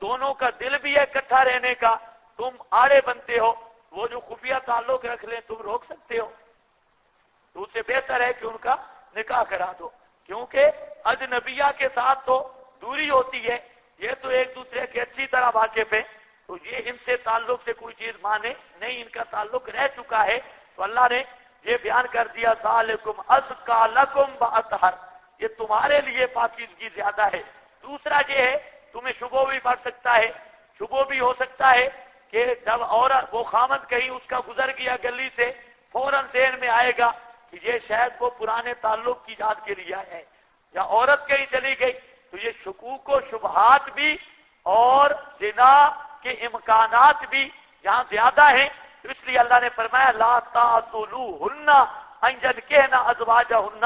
دونوں کا دل بھی ہے اکٹھا رہنے کا، تم آڑے بنتے ہو، وہ جو خفیہ تعلق رکھ لیں تم روک سکتے ہو، تو اس سے بہتر ہے کہ ان کا نکاح کرا دو، کیونکہ اجنبیہ کے ساتھ تو دوری ہوتی ہے، یہ تو ایک دوسرے کے اچھی طرح واقف ہے، تو یہ ان سے تعلق سے کوئی چیز مانے نہیں، ان کا تعلق رہ چکا ہے، تو اللہ نے یہ بیان کر دیا ذالکم ازکا لکم واطہر، یہ تمہارے لیے پاکیزگی زیادہ ہے۔ دوسرا یہ ہے تمہیں شبہ بھی پڑ سکتا ہے، شبہ بھی ہو سکتا ہے کہ جب عورت وہ خامد کہیں اس کا گزر گیا گلی سے، فوراً ذہن میں آئے گا کہ یہ شاید وہ پرانے تعلق کی یاد کے لیے ہے، یا عورت کہیں چلی گئی تو یہ شکوک و شبہات بھی اور زنا کے امکانات بھی یہاں زیادہ ہیں، تو اس لیے اللہ نے فرمایا لا تعضلوہن ان ينكحن ازواجهن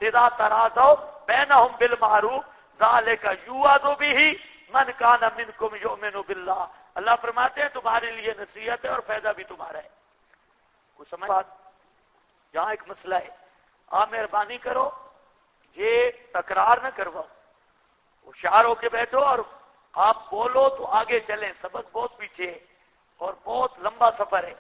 اذا تراضوا بینہم بالمعروف ذالک یوعظ بہ من کان منکم یؤمن باللہ۔ اللہ فرماتے ہیں تمہارے لیے نصیحت ہے اور فائدہ بھی تمہارا ہے۔ کچھ سمجھ بات؟ یہاں ایک مسئلہ ہے، آپ مہربانی کرو یہ تکرار نہ کرواؤ، ہوشیار ہو کے بیٹھو اور آپ بولو تو آگے چلیں، سبق بہت پیچھے ہے اور بہت لمبا سفر ہے،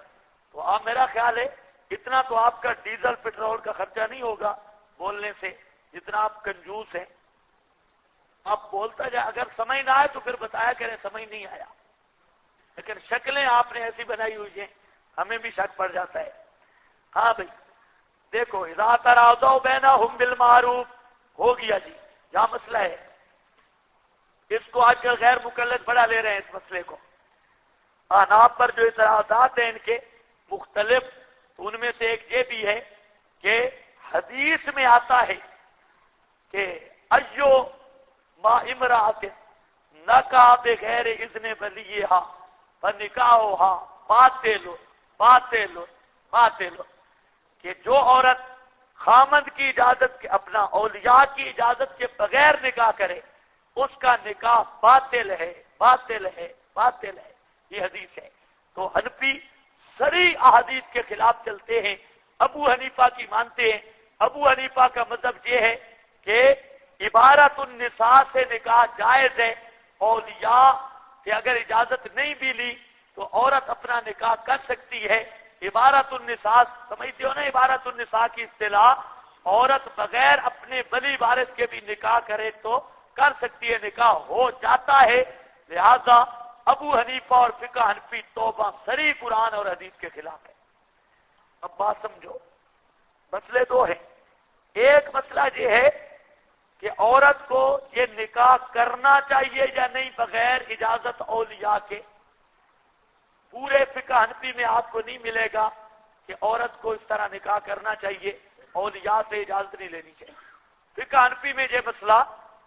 تو آپ میرا خیال ہے اتنا تو آپ کا ڈیزل پیٹرول کا خرچہ نہیں ہوگا بولنے سے، جتنا آپ کنجوس ہیں، آپ بولتا جائے، اگر سمجھ نہ آئے تو پھر بتایا کریں سمجھ نہیں آیا، لیکن شکلیں آپ نے ایسی بنائی ہوئی ہیں ہمیں بھی شک پڑ جاتا ہے۔ ہاں بھائی دیکھو اذا تراضوا بینہم بالمعروف ہو گیا جی، یہاں مسئلہ ہے، اس کو آج کل غیر مقلد بڑا لے رہے ہیں اس مسئلے کو، احناف پر جو اعتراضات ہیں ان کے مختلف، تو ان میں سے ایک یہ بھی ہے کہ حدیث میں آتا ہے کہ ایو ما امرأۃ نکاح بغیر اذن ولیہا فنکاحہا باطل باطل باطل، کہ جو عورت خامند کی اجازت کے، اپنا اولیاء کی اجازت کے بغیر نکاح کرے اس کا نکاح باطل ہے باطل ہے باطل ہے، یہ حدیث ہے۔ تو حنفی صریح احادیث کے خلاف چلتے ہیں، ابو حنیفہ کی مانتے ہیں، ابو حنیفہ کا مذہب یہ ہے کہ عبارت النساء سے نکاح جائز ہے، اولیاء کہ اگر اجازت نہیں بھی لی تو عورت اپنا نکاح کر سکتی ہے۔ عبارت النساء سمجھتے ہو نا، عبارت النساء کی اصطلاح عورت بغیر اپنے ولی وارث کے بھی نکاح کرے تو کر سکتی ہے، نکاح ہو جاتا ہے، لہذا ابو حنیفہ اور فقہ حنفی توبہ سری قرآن اور حدیث کے خلاف ہے۔ اب بات سمجھو، مسئلے دو ہیں۔ ایک مسئلہ یہ ہے کہ عورت کو یہ نکاح کرنا چاہیے یا نہیں بغیر اجازت اولیاء کے۔ پورے فقہ حنفی میں آپ کو نہیں ملے گا کہ عورت کو اس طرح نکاح کرنا چاہیے، اولیاء سے اجازت نہیں لینی چاہیے۔ فقہ حنفی میں یہ مسئلہ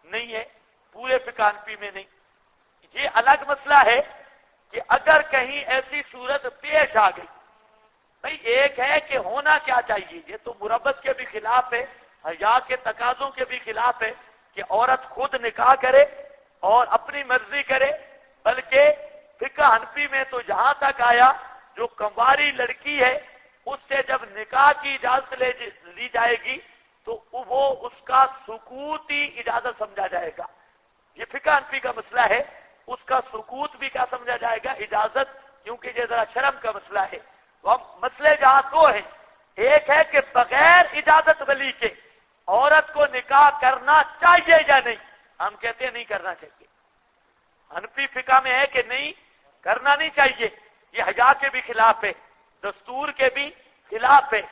نہیں ہے، پورے فقہ حنفی میں نہیں۔ یہ الگ مسئلہ ہے کہ اگر کہیں ایسی صورت پیش آ گئی، بھئی ایک ہے کہ ہونا کیا چاہیے، یہ تو مربت کے بھی خلاف ہے، حیا کے تقاضوں کے بھی خلاف ہے کہ عورت خود نکاح کرے اور اپنی مرضی کرے، بلکہ فقہ حنفی میں تو یہاں تک آیا جو کنواری لڑکی ہے اس سے جب نکاح کی اجازت لی جائے گی تو وہ اس کا سکوتی اجازت سمجھا جائے گا۔ یہ فقہ حنفی کا مسئلہ ہے، اس کا سکوت بھی کیا سمجھا جائے گا، اجازت، کیونکہ یہ ذرا شرم کا مسئلہ ہے۔ تو اب مسئلے جہاں دو ہیں، ایک ہے کہ بغیر اجازت ولی کے عورت کو نکاح کرنا چاہیے یا نہیں، ہم کہتے ہیں نہیں کرنا چاہیے۔ حنفی فقہ میں ہے کہ نہیں کرنا نہیں چاہیے، یہ حیا کے بھی خلاف ہے، دستور کے بھی خلاف ہے،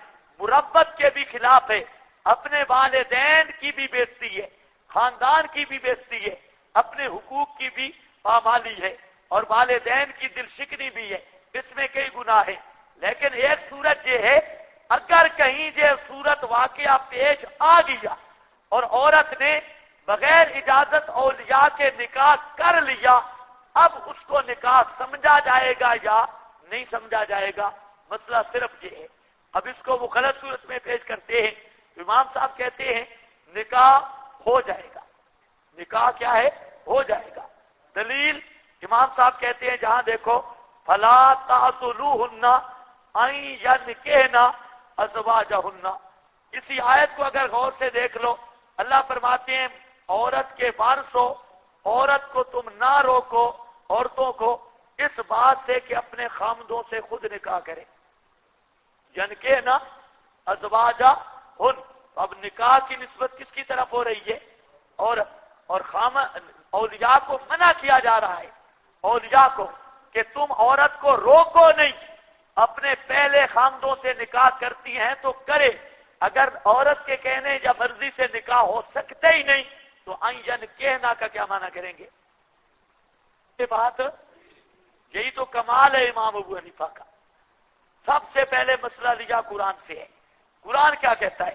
مربت کے بھی خلاف ہے، اپنے والدین کی بھی بےزتی ہے، خاندان کی بھی بےزتی ہے، اپنے حقوق کی بھی پامالی ہے، اور والدین کی دل شکنی بھی ہے، اس میں کئی گناہ ہے۔ لیکن ایک صورت یہ ہے، اگر کہیں یہ صورت واقعہ پیش آ گیا اور عورت نے بغیر اجازت اولیاء کے نکاح کر لیا، اب اس کو نکاح سمجھا جائے گا یا نہیں سمجھا جائے گا، مسئلہ صرف یہ ہے۔ اب اس کو وہ غلط صورت میں پیش کرتے ہیں، امام صاحب کہتے ہیں نکاح ہو جائے گا۔ نکاح کیا ہے؟ ہو جائے گا۔ دلیل امام صاحب کہتے ہیں جہاں دیکھو فلا تعضلوهن ان ينكحن ازواجهن، اسی آیت کو اگر غور سے دیکھ لو، اللہ فرماتے ہیں عورت کے وارثوں، عورت کو تم نہ روکو، عورتوں کو اس بات سے کہ اپنے خامدوں سے خود نکاح کریں، ينكحن ازواجهن۔ اب نکاح کی نسبت کس کی طرف ہو رہی ہے؟ اور اولیاء کو منع کیا جا رہا ہے، اولیاء کو، کہ تم عورت کو روکو نہیں، اپنے پہلے خامدوں سے نکاح کرتی ہیں تو کرے، اگر عورت کے کہنے یا مرضی سے نکاح ہو سکتے ہی نہیں تو آئین کہنا کا کیا معنی کریں گے؟ یہ بات، یہی تو کمال ہے امام ابو حنیفہ کا۔ سب سے پہلے مسئلہ لیا قرآن سے ہے، قرآن کیا کہتا ہے؟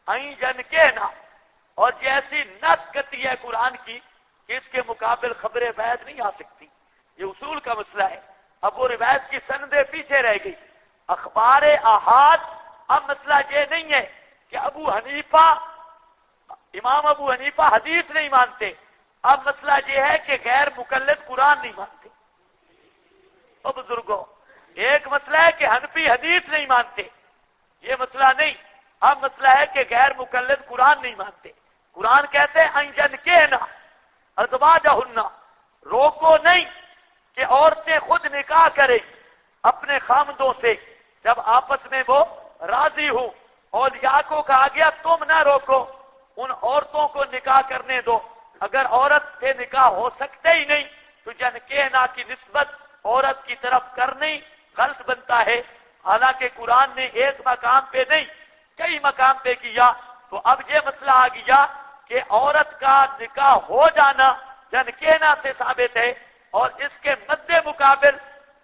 آئین کہنا، اور جیسی نس کتی ہے قرآن کی کہ اس کے مقابل خبر وحید نہیں آ سکتی، یہ اصول کا مسئلہ ہے۔ اب وہ روایت کی سندیں پیچھے رہ گئی، اخبار احاد۔ اب مسئلہ یہ نہیں ہے کہ امام ابو حنیفہ حدیث نہیں مانتے، اب مسئلہ یہ ہے کہ غیر مقلد قرآن نہیں مانتے۔ تو بزرگوں، ایک مسئلہ ہے کہ حنفی حدیث نہیں مانتے، یہ مسئلہ نہیں، اب مسئلہ ہے کہ غیر مقلد قرآن نہیں مانتے۔ قرآن کہتے ہیں انجن کہنا ازواجہن، روکو نہیں کہ عورتیں خود نکاح کریں اپنے خامدوں سے جب آپس میں وہ راضی ہوں۔ اولیاء کو کہا گیا تم نہ روکو، ان عورتوں کو نکاح کرنے دو، اگر عورت سے نکاح ہو سکتے ہی نہیں تو جن کہنا کی نسبت عورت کی طرف کرنی غلط بنتا ہے، حالانکہ قرآن نے ایک مقام پہ نہیں کئی مقام پہ کیا۔ تو اب یہ مسئلہ آ گیا کہ عورت کا نکاح ہو جانا جن کہنا سے ثابت ہے، اور اس کے مد مقابل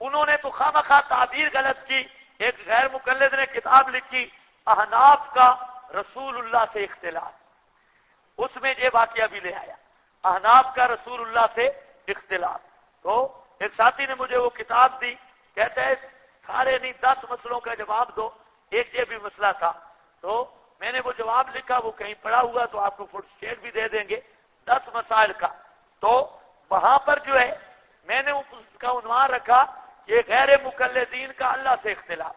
انہوں نے تو خامخواہ تعبیر غلط کی۔ ایک غیر مقلد نے کتاب لکھی احناف کا رسول اللہ سے اختلاف، اس میں یہ واقعہ بھی لے آیا، احناف کا رسول اللہ سے اختلاف۔ تو ایک ساتھی نے مجھے وہ کتاب دی، کہتے ہیں سارے نہیں 10 مسئلوں کا جواب دو، ایک یہ بھی مسئلہ تھا۔ تو میں نے وہ جواب لکھا، وہ کہیں پڑا ہوا تو آپ کو فوٹو اسٹیٹ بھی دے دیں گے، 10 مسائل کا۔ تو وہاں پر جو ہے میں نے اس کا عنوان رکھا کہ غیر مقلدین کا اللہ سے اختلاف،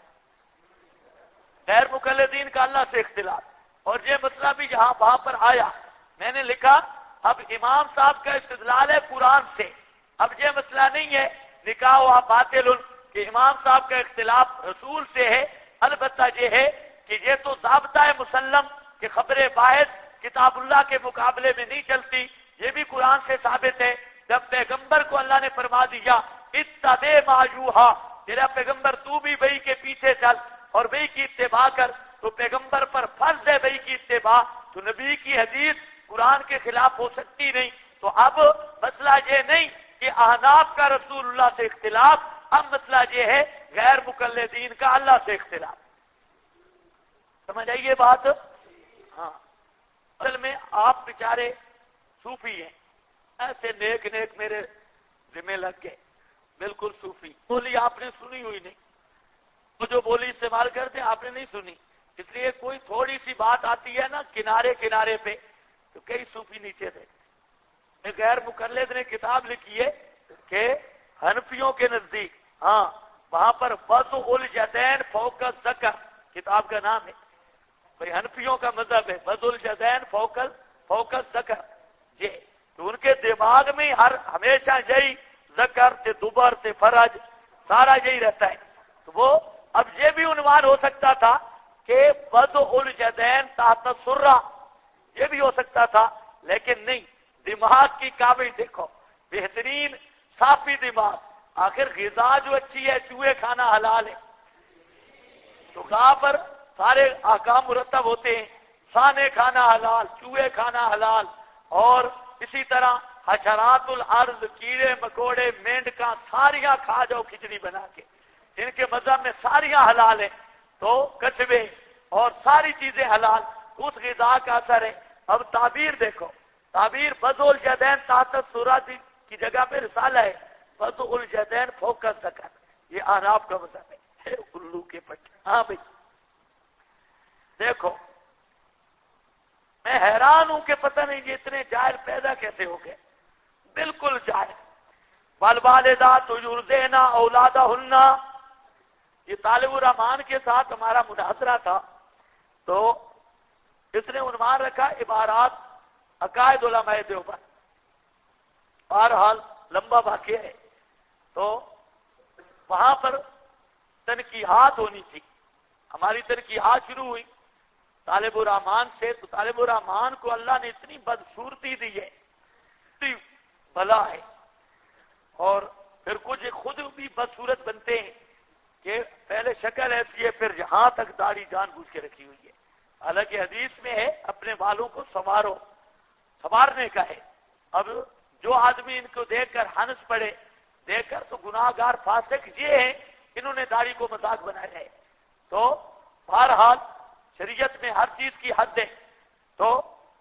غیر مقلدین کا اللہ سے اختلاف۔ اور یہ مسئلہ بھی جہاں وہاں پر آیا میں نے لکھا اب امام صاحب کا استدلال ہے قرآن سے، اب یہ مسئلہ نہیں ہے نکاح و باطل کہ امام صاحب کا اختلاف رسول سے ہے، البتہ یہ ہے کہ یہ تو ضابطہ ہے مسلم کہ خبر واحد کتاب اللہ کے مقابلے میں نہیں چلتی، یہ بھی قرآن سے ثابت ہے، جب پیغمبر کو اللہ نے فرما دیا اتبع ما یوحی، تیرا پیغمبر تو بھی وحی کے پیچھے چل اور وحی کی اتباع کر، تو پیغمبر پر فرض ہے وحی کی اتباع، تو نبی کی حدیث قرآن کے خلاف ہو سکتی نہیں۔ تو اب مسئلہ یہ نہیں کہ احناف کا رسول اللہ سے اختلاف، اب مسئلہ یہ ہے غیر مقلدین کا اللہ سے اختلاف۔ سمجھ آئیے بات؟ ہاں، اصل میں آپ بیچارے صوفی ہیں، ایسے نیک نیک میرے ذمہ لگ گئے، بالکل صوفی۔ بولی آپ نے سنی ہوئی نہیں، تو جو بولی استعمال کرتے ہیں آپ نے نہیں سنی، اس لیے کوئی تھوڑی سی بات آتی ہے نا کنارے کنارے پہ تو کئی صوفی نیچے دیکھتے۔ ایک غیر مقلد نے کتاب لکھی ہے کہ حنفیوں کے نزدیک، ہاں وہاں پر وضع الیدین فوق الذکر کتاب کا نام ہے، بھائی حنفیوں کا مذہب ہے وضع الیدین فوق الذکر، یہ تو ان کے دماغ میں ہر ہمیشہ یہی ذکر تے دبر تے فرج سارا یہی رہتا ہے۔ تو وہ اب یہ بھی عنوان ہو سکتا تھا کہ وضع الیدین تحت السرہ، یہ بھی ہو سکتا تھا، لیکن نہیں، دماغ کی کابل دیکھو، بہترین صافی دماغ۔ آخر غذا جو اچھی ہے، چوہے کھانا حلال ہے، تو کہاں پر سارے احکام مرتب ہوتے ہیں، سانے کھانا حلال، چوہے کھانا حلال، اور اسی طرح حشرات الارض، کیڑے مکوڑے مینڈکاں ساریاں کھا جاؤ کھچڑی بنا کے، ان کے مذہب میں ساریاں حلال ہیں، تو کچھوے اور ساری چیزیں حلال، اس غذا کا اثر ہے۔ اب تعبیر دیکھو، تعبیر وضع الیدین تحت السرہ کی جگہ پہ رسالہ ہے، وضع الیدین فوق الذکر، یہ احناف کا مذہب ہے، الو کے پٹے۔ ہاں بھائی دیکھو، میں حیران ہوں کہ پتہ نہیں یہ اتنے جاہل پیدا کیسے ہو گئے، بالکل جاہل۔ والوالدات یرضعن اولادہن، یہ طالب الرحمان کے ساتھ ہمارا مناظرہ تھا، تو اس نے عنوان رکھا عبارات عقائد علماء دیوبند، بہرحال لمبا واقعہ ہے، تو وہاں پر تنقیحات ہونی تھی، ہماری تنقیحات شروع ہوئی طالب الرحمان سے، تو طالب الرحمان کو اللہ نے اتنی بدصورتی دی ہے، اتنی بلا ہے، اور پھر کچھ خود بھی بدصورت بنتے ہیں کہ پہلے شکل ایسی ہے پھر یہاں تک داڑھی جان بوجھ کے رکھی ہوئی ہے، حالانکہ حدیث میں ہے اپنے بالوں کو سنوارو، سنوارنے کا ہے۔ اب جو آدمی ان کو دیکھ کر ہنس پڑے، دیکھ کر تو گناہ گار فاسق یہ ہیں، انہوں نے داڑھی کو مذاق بنایا ہے، تو بہرحال شریعت میں ہر چیز کی حد ہے۔ تو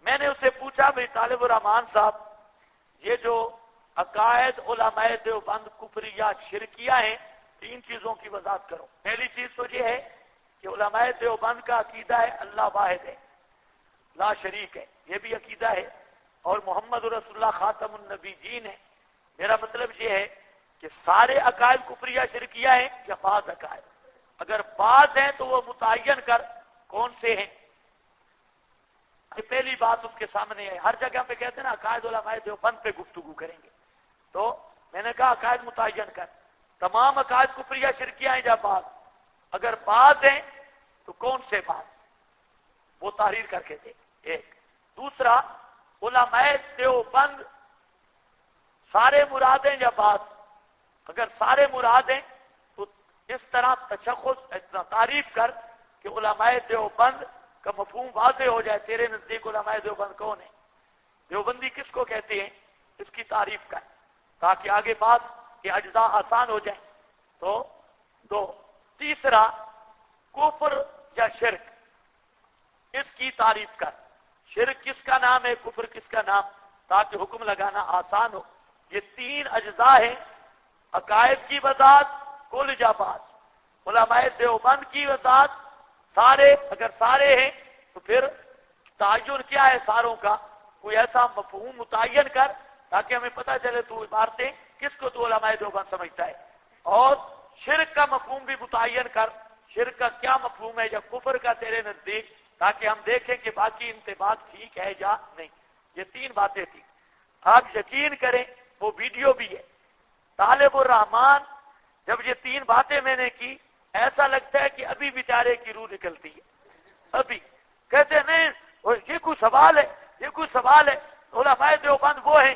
میں نے اسے پوچھا بھائی طالب الرحمان صاحب، یہ جو عقائد علماء دیوبند کفریہ شرکیہ ہیں، تین چیزوں کی وضاحت کرو۔ پہلی چیز تو یہ ہے کہ علماء دیوبند کا عقیدہ ہے اللہ واحد ہے، لا شریک ہے، یہ بھی عقیدہ ہے، اور محمد رسول اللہ خاتم النبیین ہے۔ میرا مطلب یہ ہے کہ سارے عقائد کفریہ شرکیہ ہیں یا بعض عقائد؟ اگر بعض ہیں تو وہ متعین کر کون سے ہیں، یہ پہلی بات اس کے سامنے ہے۔ ہر جگہ پہ کہتے ہیں نا عقائد علماء دیوبند پہ گفتگو کریں گے، تو میں نے کہا عقائد متعین کر، تمام عقائد کفریہ شرکیہ ہیں یا بعض؟ اگر بعض ہیں تو کون سے بعض، وہ تحریر کر کے دے، ایک۔ دوسرا، علماء دیوبند سارے مراد ہیں یا بعض؟ اگر سارے مراد ہیں تو اس طرح تشخص اتنا تعریف کر کہ علماء دیوبند کا مفہوم واضح ہو جائے، تیرے نزدیک علماء دیوبند کون ہے، دیوبندی کس کو کہتے ہیں، اس کی تعریف کر، تاکہ آگے بات کے اجزاء آسان ہو جائیں۔ تو دو۔ تیسرا، کفر یا شرک، اس کی تعریف کر، شرک کس کا نام ہے، کفر کس کا نام، تاکہ حکم لگانا آسان ہو۔ یہ تین اجزاء ہیں، عقائد کی وضاحت کل یا بعض، علماء دیوبند کی وضاحت سارے، اگر سارے ہیں تو پھر تعین کیا ہے ساروں کا، کوئی ایسا مفہوم متعین کر تاکہ ہمیں پتہ چلے تو عبارتیں کس کو تو علماء دیوبند سمجھتا ہے، اور شرک کا مفہوم بھی متعین کر، شرک کا کیا مفہوم ہے یا کفر کا تیرے نزدیک، تاکہ ہم دیکھیں کہ باقی انتباق ٹھیک ہے یا نہیں۔ یہ تین باتیں تھیں، آپ یقین کریں وہ ویڈیو بھی ہے۔ طالب الرحمان جب یہ تین باتیں میں نے کی، ایسا لگتا ہے کہ ابھی بیچارے کی روح نکلتی ہے، ابھی کہتے نہیں یہ کوئی سوال ہے، یہ کوئی سوال ہے۔ علماء دیوبند وہ ہیں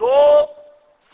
2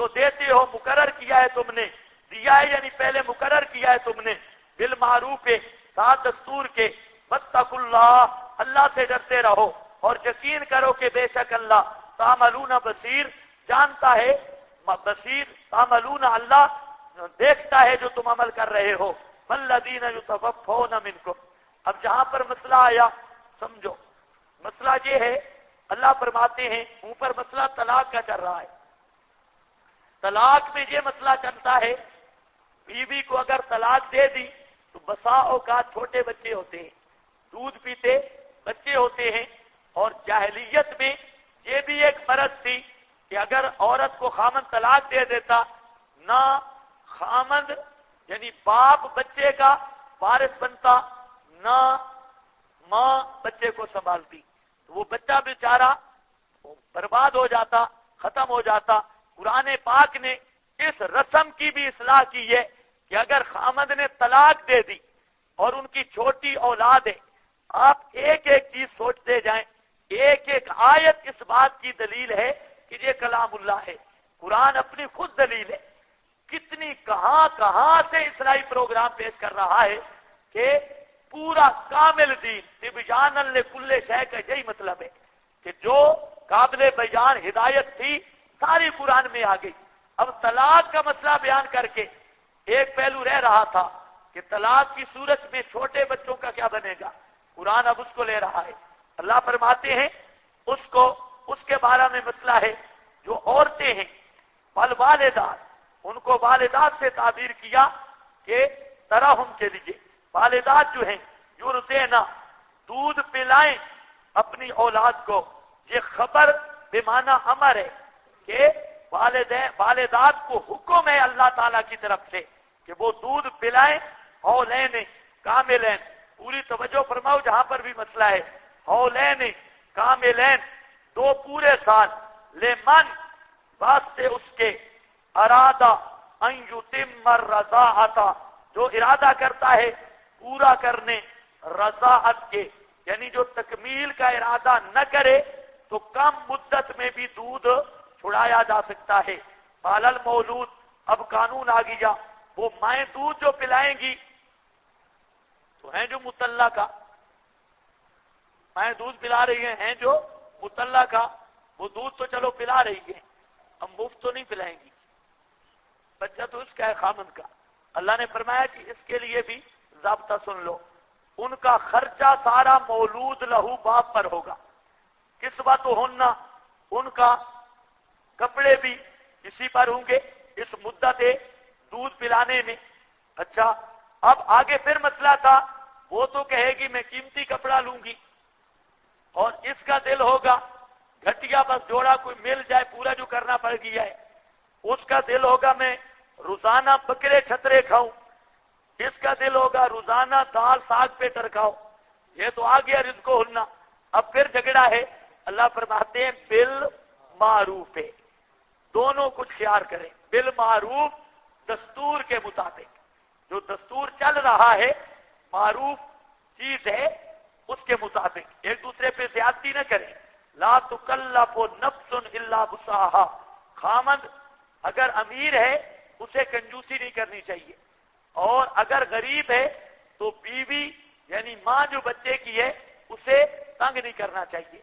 جو دیتے ہو مقرر کیا ہے تم نے، دیا ہے یعنی پہلے مقرر کیا ہے تم نے، بالمعروف ساتھ دستور کے، واتقوا اللہ، اللہ سے ڈرتے رہو، اور یقین کرو کہ بے شک اللہ تعملون بصیر، جانتا ہے، بصیر تعملون، اللہ دیکھتا ہے جو تم عمل کر رہے ہو، والذین یتوفون منکم۔ اب جہاں پر مسئلہ آیا سمجھو، مسئلہ یہ ہے، اللہ فرماتے ہیں اوپر مسئلہ طلاق کا چل رہا ہے، طلاق میں یہ مسئلہ چلتا ہے، بیوی کو اگر طلاق دے دی تو بسا اوقات چھوٹے بچے ہوتے ہیں، دودھ پیتے بچے ہوتے ہیں، اور جاہلیت میں یہ بھی ایک مرض تھی کہ اگر عورت کو خامند طلاق دے دیتا، نہ خامند یعنی باپ بچے کا وارث بنتا، نہ ماں بچے کو سنبھالتی، تو وہ بچہ بیچارہ برباد ہو جاتا، ختم ہو جاتا۔ قرآن پاک نے اس رسم کی بھی اصلاح کی ہے کہ اگر خامند نے طلاق دے دی اور ان کی چھوٹی اولاد ہے، آپ ایک ایک چیز سوچتے جائیں، ایک ایک آیت اس بات کی دلیل ہے کہ یہ کلام اللہ ہے، قرآن اپنی خود دلیل ہے، کتنی کہاں کہاں سے اصلاحی پروگرام پیش کر رہا ہے کہ پورا کامل دین تبیان لکل شے کا یہی مطلب ہے کہ جو قابل بیان ہدایت تھی ساری قرآن میں آ گئی۔ اب طلاق کا مسئلہ بیان کر کے ایک پہلو رہ رہا تھا کہ طلاق کی صورت میں چھوٹے بچوں کا کیا بنے گا، قرآن اب اس کو لے رہا ہے۔ اللہ فرماتے ہیں اس کے بارے میں مسئلہ ہے، جو عورتیں ہیں والوالدات، ان کو والدات سے تعبیر کیا کہ ترحم کے لیے، والدات جو ہیں یرضعن، دودھ پلائیں اپنی اولاد کو، یہ خبر بمعنی امر ہے کہ والدات کو حکم ہے اللہ تعالیٰ کی طرف سے کہ وہ دودھ پلائیں، حولین کاملین، پوری توجہ فرماؤ جہاں پر بھی مسئلہ ہے، حولین کاملین، 2 پورے سال، لمن واسطے اس کے، ارادہ ان یتم الرضاعۃ، جو ارادہ کرتا ہے پورا کرنے رضاعت کے، یعنی جو تکمیل کا ارادہ نہ کرے تو کم مدت میں بھی دودھ چھڑایا جا سکتا ہے۔ قال المولود، اب قانون آ گیا، وہ مائیں دودھ جو پلائیں گی تو ہیں جو مطلقہ، مائیں دودھ پلا رہی ہیں جو مطلقہ، وہ دودھ تو چلو پلا رہی ہیں، اب مفت تو نہیں پلائیں گی، بچہ تو اس کا ہے خامند کا۔ اللہ نے فرمایا کہ اس کے لیے بھی ضابطہ سن لو، ان کا خرچہ سارا مولود لہو باپ پر ہوگا، کسوتہن، ان کا کپڑے بھی اسی پر ہوں گے اس مدت دودھ پلانے میں۔ اچھا اب آگے پھر مسئلہ تھا، وہ تو کہے گی میں قیمتی کپڑا لوں گی، اور اس کا دل ہوگا گھٹیا بس جوڑا کوئی مل جائے پورا جو کرنا پڑ گیا ہے، اس کا دل ہوگا میں روزانہ بکرے چھترے کھاؤں، اس کا دل ہوگا روزانہ دال ساگ پہ ٹرکاؤ، یہ تو آ گیا رزق و ہننا۔ اب پھر جھگڑا ہے، اللہ فرماتے ہیں بالمعروف ہے، دونوں کچھ خیال کریں، بالمعروف دستور کے مطابق، جو دستور چل رہا ہے معروف چیز ہے اس کے مطابق، ایک دوسرے پہ زیادتی نہ کریں۔ لا تکلف نفس الا وسعها، خامند اگر امیر ہے اسے کنجوسی نہیں کرنی چاہیے، اور اگر غریب ہے تو بیوی یعنی ماں جو بچے کی ہے اسے تنگ نہیں کرنا چاہیے،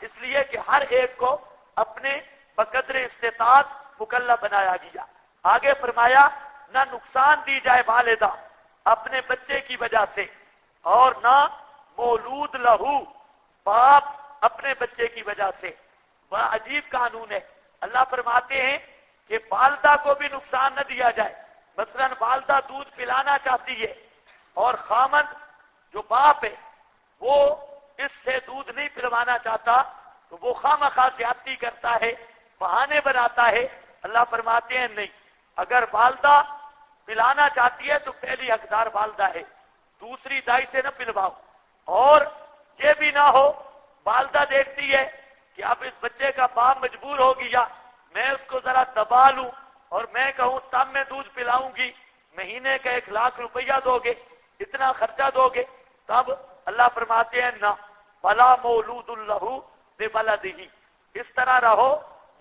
اس لیے کہ ہر ایک کو اپنے بقدر استطاعت مکلف بنایا گیا۔ آگے فرمایا نہ نقصان دی جائے والدہ اپنے بچے کی وجہ سے، اور نہ مولود لہو باپ اپنے بچے کی وجہ سے۔ بڑا عجیب قانون ہے، اللہ فرماتے ہیں کہ والدہ کو بھی نقصان نہ دیا جائے، مثلا والدہ دودھ پلانا چاہتی ہے اور خامند جو باپ ہے وہ اس سے دودھ نہیں پلوانا چاہتا تو وہ خواہ زیادتی کرتا ہے، بہانے بناتا ہے۔ اللہ فرماتے ہیں نہیں، اگر والدہ پلانا چاہتی ہے تو پہلی حقدار والدہ ہے، دوسری دائی سے نہ پلواؤ۔ اور یہ بھی نہ ہو والدہ دیکھتی ہے کہ اب اس بچے کا باپ مجبور ہو گیا، میں اس کو ذرا دبا لوں اور میں کہوں تب میں دودھ پلاؤں گی، مہینے کا 1,00,000 روپیہ دو گے، اتنا خرچہ دو گے، تب اللہ فرماتے ہیں نہ، ولا مولود لہ بولدہ، اس طرح رہو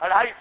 2.5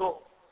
2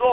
2।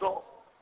2।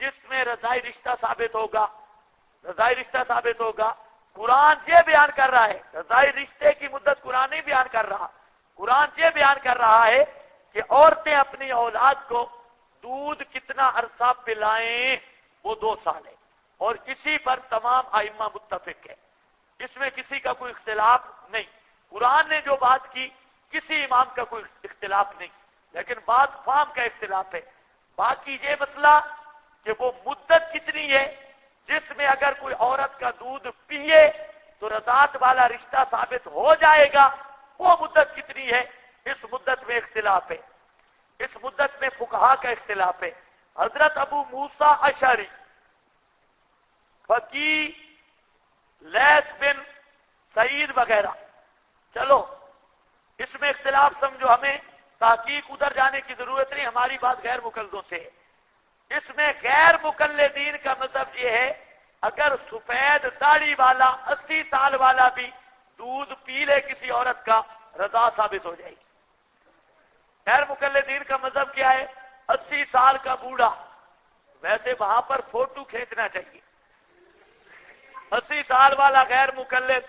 جس میں رضائی رشتہ ثابت ہوگا، رضائی رشتہ ثابت ہوگا۔ قرآن یہ بیان کر رہا ہے، رضائی رشتے کی مدت قرآن نہیں بیان کر رہا، قرآن یہ بیان کر رہا ہے کہ عورتیں اپنی اولاد کو دودھ کتنا عرصہ پلائیں، وہ 2 سال ہے، اور اسی پر تمام ائمہ متفق ہے، اس میں کسی کا کوئی اختلاف نہیں۔ قرآن نے جو بات کی کسی امام کا کوئی اختلاف نہیں، لیکن بات فہم کا اختلاف ہے۔ باقی یہ مسئلہ کہ وہ مدت کتنی ہے جس میں اگر کوئی عورت کا دودھ پیے تو رضاعت والا رشتہ ثابت ہو جائے گا، وہ مدت کتنی ہے، اس مدت میں اختلاف ہے، اس مدت میں فقہا کا اختلاف ہے۔ حضرت ابو موسیٰ اشعری، فقیہ لیث بن سعید وغیرہ، چلو اس میں اختلاف سمجھو، ہمیں تحقیق ادھر جانے کی ضرورت نہیں، ہماری بات غیر مقلدوں سے ہے۔ اس میں غیر مقلدین کا مذہب یہ ہے اگر سفید داڑھی والا 80 سال والا بھی دودھ پی لے کسی عورت کا، رضا ثابت ہو جائے گی۔ غیر مقلدین کا مذہب کیا ہے؟ 80 سال کا بوڑھا، ویسے وہاں پر فوٹو کھینچنا چاہیے۔ 80 سال والا غیر مقلد،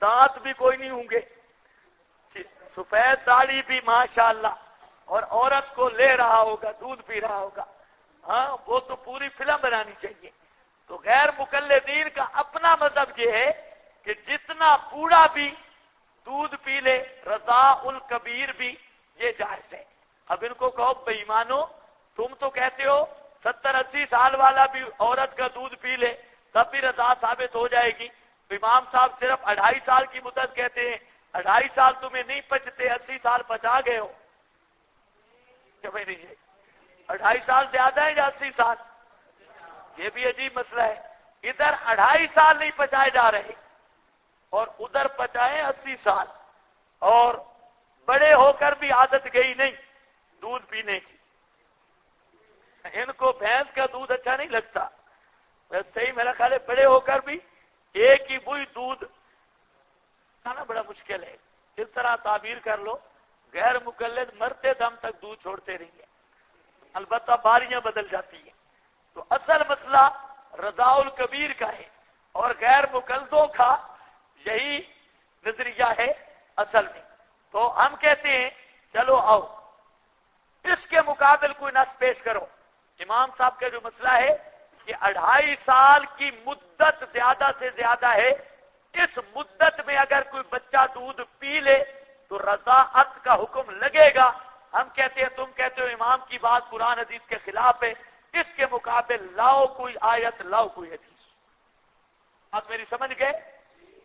دانت بھی کوئی نہیں ہوں گے، سفید داڑھی بھی ماشاءاللہ، اور عورت کو لے رہا ہوگا، دودھ پی رہا ہوگا، ہاں وہ تو پوری فلم بنانی چاہیے۔ تو غیر مقلدین کا اپنا مذہب یہ ہے کہ جتنا بوڑھا بھی دودھ پی لے، رضاء الکبیر بھی یہ جائز ہے۔ اب ان کو کہو بے ایمانو، تم تو کہتے ہو 70-80 سال والا بھی عورت کا دودھ پی لے تب بھی رضا ثابت ہو جائے گی۔ امام صاحب صرف 2.5 سال کی مدت کہتے ہیں، 2.5 سال تمہیں نہیں پچتے، 80 سال پچا گئے ہو کہ بھائی نہیں، 2.5 سال زیادہ ہے یا 80 سال؟ یہ بھی عجیب مسئلہ ہے، ادھر 2.5 سال نہیں پچائے جا رہے اور ادھر پچائے 80 سال، اور بڑے ہو کر بھی عادت گئی نہیں دودھ پینے کی۔ ان کو بھینس کا دودھ اچھا نہیں لگتا، ویسے ہی میرا خیال ہے بڑے ہو کر بھی ایک ہی بوئی دودھ کھانا بڑا مشکل ہے۔ اس طرح تعبیر کر لو، غیر مقلد مرتے دم تک دودھ چھوڑتے رہیں گے، البتہ باریاں بدل جاتی ہیں۔ تو اصل مسئلہ رضاء الکبیر کا ہے، اور غیر مقلدوں کا یہی نظریہ ہے اصل میں۔ تو ہم کہتے ہیں چلو آؤ اس کے مقابل کوئی نص پیش کرو۔ امام صاحب کا جو مسئلہ ہے کہ 2.5 سال کی مدت زیادہ سے زیادہ ہے، اس مدت میں اگر کوئی بچہ دودھ پی لے تو رضاعت کا حکم لگے گا۔ ہم کہتے ہیں، تم کہتے ہو امام کی بات قرآن حدیث کے خلاف ہے، اس کے مقابل لاؤ کوئی آیت، لاؤ کوئی حدیث۔ آپ میری سمجھ گئے؟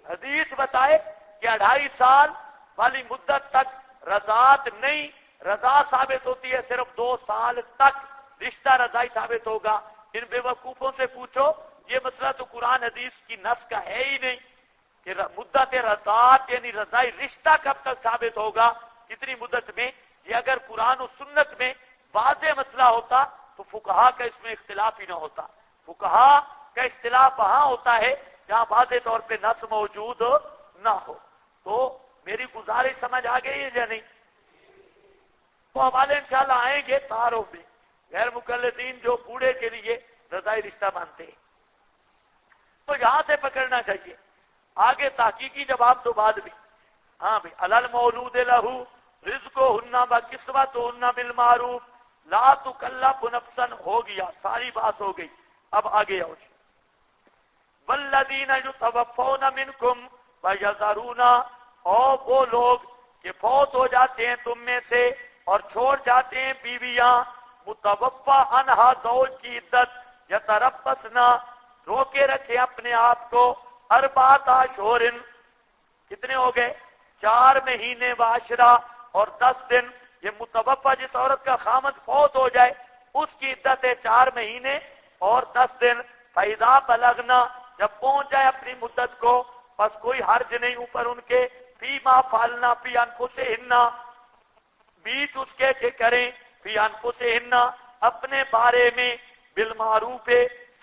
حدیث بتائے کہ 2.5 سال والی مدت تک رضاعت نہیں، رضا ثابت ہوتی ہے صرف 2 سال تک رشتہ رضائی ثابت ہوگا۔ ان بے وقوفوں سے پوچھو، یہ مسئلہ تو قرآن حدیث کی نص کا ہے ہی نہیں کہ مدت رضاعت یعنی رضائی رشتہ کب تک ثابت ہوگا، کتنی مدت میں۔ یہ اگر قرآن و سنت میں واضح مسئلہ ہوتا تو فقہا کا اس میں اختلاف ہی نہ ہوتا۔ فقہا کا اختلاف وہاں ہوتا ہے جہاں واضح طور پہ نص موجود نہ ہو۔ تو میری گزارش سمجھ آ گئی ہے یا نہیں؟ تو حوالے انشاءاللہ آئیں گے تعارف میں، غیر مقلدین جو بوڑھے کے لیے رضائی رشتہ مانتے ہیں، تو یہاں سے پکڑنا چاہیے۔ آگے تحقیقی جواب تو بعد بھی۔ ہاں بھائی، علی المولود لہ رزقہن وکسوتہن بالمعروف لا تکلف نفسا، ہو گیا، ساری بات ہو گئی۔ اب آگے آؤ جی۔ والذین یتوفون منکم ویذرون، اور وہ لوگ کہ فوت ہو جاتے ہیں تم میں سے اور چھوڑ جاتے ہیں بیویاں، متوفا عنہا زوج کی عدت، یتربصنا، روکے رکھے اپنے آپ کو، 4 اشہر، کتنے ہو گئے؟ 4 مہینے وعشرہ اور 10 دن۔ یہ متوفا جس عورت کا خامد فوت ہو جائے اس کی عدت ہے 4 مہینے اور 10 دن۔ فَإِذَا بَلَغْنَا، جب پہنچ جائے اپنی مدت کو، بس کوئی حرج نہیں اوپر ان کے، فِيمَا فَعَلْنَا فِي أَنفُسِهِنَّ، بیچ اس کے کہ کریں، فی انفسہن، اپنے بارے میں، بالمعروف،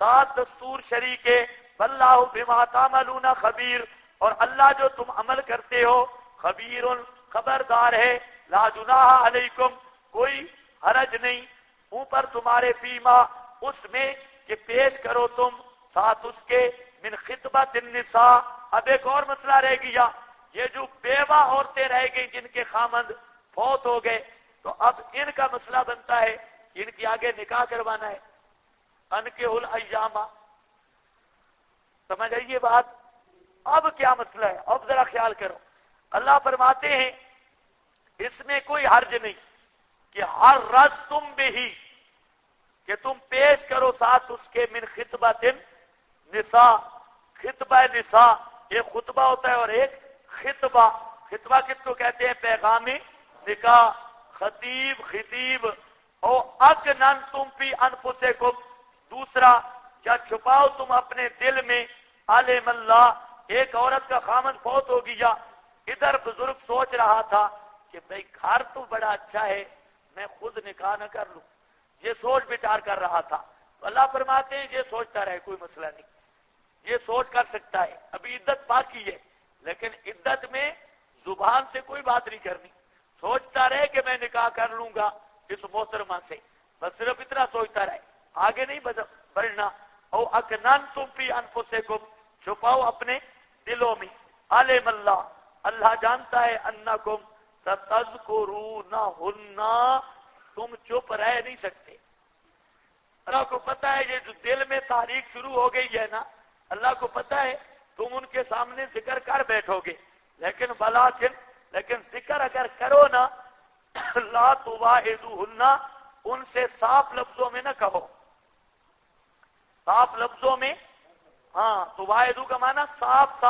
ساتھ دستور شریع کے، واللہ بما تعملون خبیر، اور اللہ جو تم عمل کرتے ہو خبیر، خبردار ہے۔ لا جناح علیکم، کوئی حرج نہیں اوپر تمہارے، فیما، اس میں کہ پیش کرو تم ساتھ اس کے من خطبت النساء. اب ایک اور مسئلہ رہ گیا، یہ جو بیوہ عورتیں رہ گئی جن کے خامند فوت ہو گئے، تو اب ان کا مسئلہ بنتا ہے کہ ان کی آگے نکاح کروانا ہے. انکحوا الایام، سمجھ آئیے بات؟ اب کیا مسئلہ ہے؟ اب ذرا خیال کرو. اللہ فرماتے ہیں اس میں کوئی حرج نہیں کہ ہر رز تم بھی کہ تم پیش کرو ساتھ اس کے من خطبت نساء. خطبہ نساء ایک خطبہ ہوتا ہے اور ایک خطبہ. خطبہ کس کو کہتے ہیں؟ پیغام نکاح، خطیب. او اکنن تم فی انفسکم، دوسرا کیا چھپاؤ تم اپنے دل میں علم اللہ. ایک عورت کا خامن فوت ہو گیا، ادھر بزرگ سوچ رہا تھا کہ بھئی گھر تو بڑا اچھا ہے، میں خود نکاح نہ کر لوں، یہ سوچ بچار کر رہا تھا. تو اللہ فرماتے ہیں یہ سوچتا رہے، کوئی مسئلہ نہیں، یہ سوچ کر سکتا ہے. ابھی عدت باقی ہے، لیکن عدت میں زبان سے کوئی بات نہیں کرنی. سوچتا رہے کہ میں نکاح کر لوں گا اس محترمہ سے، بس صرف اتنا سوچتا رہے، آگے نہیں بڑھنا. او اکنن تم فی انفسکم، چھپاؤ اپنے دلوں میں. علم اللہ، اللہ جانتا ہے انکم ستذکرونہن، تم چپ رہ نہیں سکتے. اللہ کو پتا ہے یہ جو دل میں تحریک شروع ہو گئی ہے نا، اللہ کو پتا ہے تم ان کے سامنے ذکر کر بیٹھو گے، لیکن ذکر اگر کرو نا لا تواعدوہن، ان سے صاف لفظوں میں نہ کہو. صاف لفظوں میں، ہاں تواعدو کا معنی صاف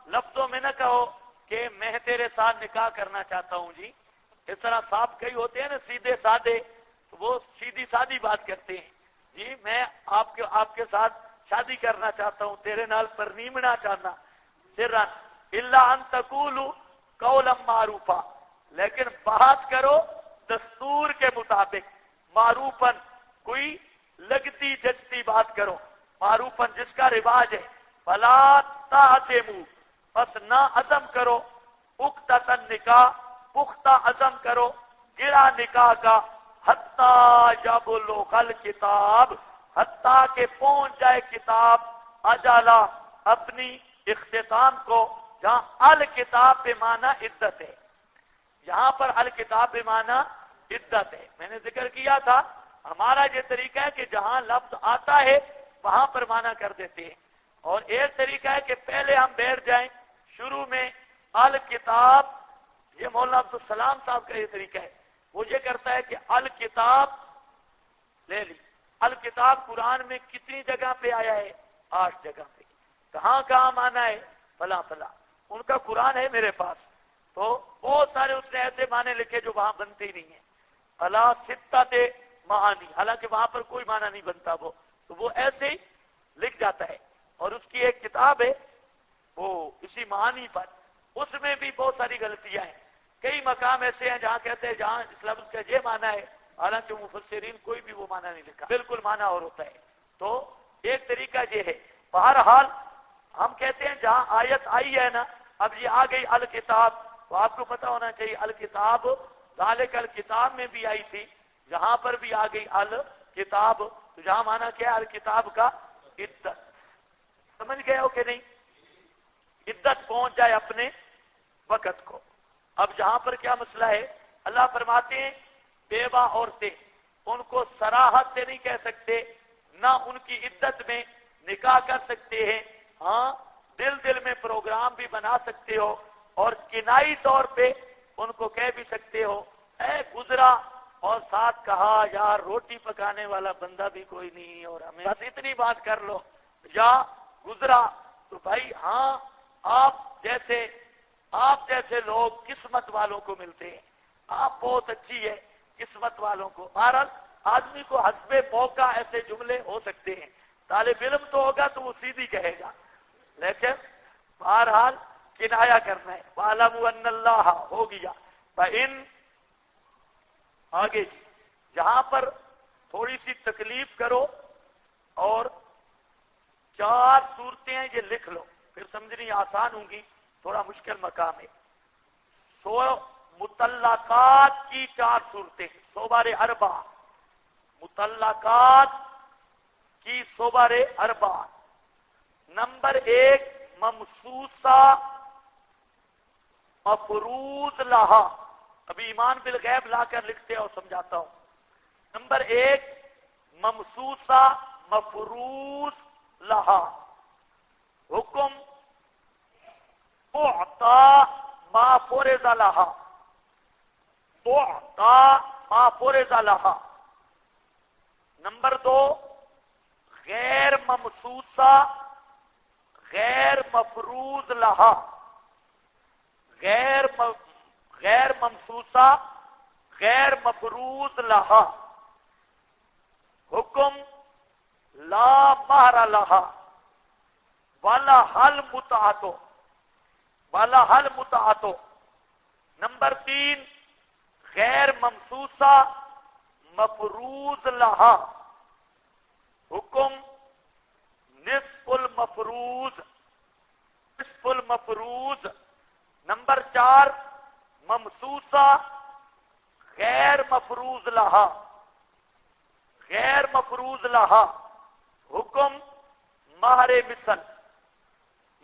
لفظوں میں نہ کہو کہ میں تیرے ساتھ نکاح کرنا چاہتا ہوں جی. اس طرح صاف کئی ہوتے ہیں نا سیدھے سادے، تو وہ سیدھی سادی بات کرتے ہیں، جی میں آپ کے ساتھ شادی کرنا چاہتا ہوں، تیرے نال پرنیمنا چاہنا. سرن الا ان تقولوا قولا معروفا، لیکن بات کرو دستور کے مطابق. معروفن، کوئی لگتی جچتی بات کرو. معروفن جس کا رواج ہے. فلا تعزموا، بس نہ عزم کرو. اقتۃ النکاح، پختہ عزم کرو گرا نکاح کا. حتیٰ یبلغ الکتاب، حتیٰ کہ پہنچ جائے کتاب اجالا، اپنی اختتام کو. جہاں الکتاب بے معنی عدت ہے، یہاں پر الکتاب بے معنی عدت ہے. میں نے ذکر کیا تھا ہمارا یہ طریقہ ہے کہ جہاں لفظ آتا ہے وہاں پر معنی کر دیتے ہیں، اور ایک طریقہ ہے کہ پہلے ہم بیٹھ جائیں شروع میں الکتاب. یہ مولانا عبدالسلام صاحب کا یہ طریقہ ہے، وہ یہ کرتا ہے کہ الکتاب لے لی. الکتاب قرآن میں کتنی جگہ پہ آیا ہے؟ 8 جگہ پہ. کہاں مانا ہے؟ فلاں. ان کا قرآن ہے میرے پاس، تو بہت سارے اس نے ایسے معنی لکھے جو وہاں بنتے ہی نہیں ہیں. الا ستۃ معانی، حالانکہ وہاں پر کوئی معنی نہیں بنتا، تو وہ ایسے ہی لکھ جاتا ہے. اور اس کی ایک کتاب ہے وہ اسی معانی پر، اس میں بھی بہت ساری غلطیاں ہیں. کئی مقام ایسے ہیں جہاں کہتے ہیں جہاں اس لفظ کا یہ معنی ہے، حالانکہ مفسرین کوئی بھی وہ معنی نہیں لکھا، بالکل معنی اور ہوتا ہے. تو ایک طریقہ یہ ہے. بہرحال ہم کہتے ہیں جہاں آیت آئی ہے نا، اب یہ آ گئی الکتاب، تو آپ کو پتا ہونا چاہیے الکتاب ذالک الکتاب میں بھی آئی تھی، یہاں پر بھی آ گئی الکتاب. تو جہاں مانا کیا ہے الکتاب کا؟ عدت. سمجھ گئے ہو کہ نہیں؟ عدت پہنچ جائے اپنے وقت کو. اب جہاں پر کیا مسئلہ ہے، اللہ فرماتے ہیں بیوہ عورتیں، ان کو صراحت سے نہیں کہہ سکتے، نہ ان کی عدت میں نکاح کر سکتے ہیں. ہاں دل میں پروگرام بھی بنا سکتے ہو، اور کنائی طور پہ ان کو کہہ بھی سکتے ہو اے گزرا، اور ساتھ کہا یار روٹی پکانے والا بندہ بھی کوئی نہیں اور ہمیں بس اتنی بات کر لو یا گزرا. تو بھائی ہاں آپ جیسے لوگ قسمت والوں کو ملتے ہیں، آپ بہت اچھی ہے قسمت والوں کو. بہرحال آدمی کو حسب موقع ایسے جملے ہو سکتے ہیں. طالب علم تو ہوگا تو وہ سیدھی کہے گا، لیکن بہرحال کنایا کرنا ہے. وَاعْلَمُوا أَنَّ اللَّهَ ہو گیا. فَإِنْ آگے جہاں پر تھوڑی سی تکلیف کرو، اور 4 صورتیں ہیں یہ لکھ لو، پھر سمجھنی آسان ہوں گی، تھوڑا مشکل مقام ہے. مطلقات کی 4 صورتیں، 100 بار 4 مطلقات کی صور اربع. نمبر 1 ممسوسہ مفروض لہا. ابھی ایمان بالغیب لا کر لکھتے اور سمجھاتا ہوں. نمبر 1 ممسوسہ مفروض لہا. حکم تعطا ما فرض لہا. تعطا ما فرض لہا. نمبر 2 غیر ممسوسہ غیر مفروض لہا. غیر ممسوسہ غیر مفروض لہا. حکم لا مہر لہا والا حل متعاتو والا حل متعاتو. نمبر 3 غیر ممسوسہ مفروض لہا. حکم نصف المفروض نصف المفروض. نمبر 4 ممسوسہ غیر مفروض لہا غیر مفروض لہا. حکم مہر مثل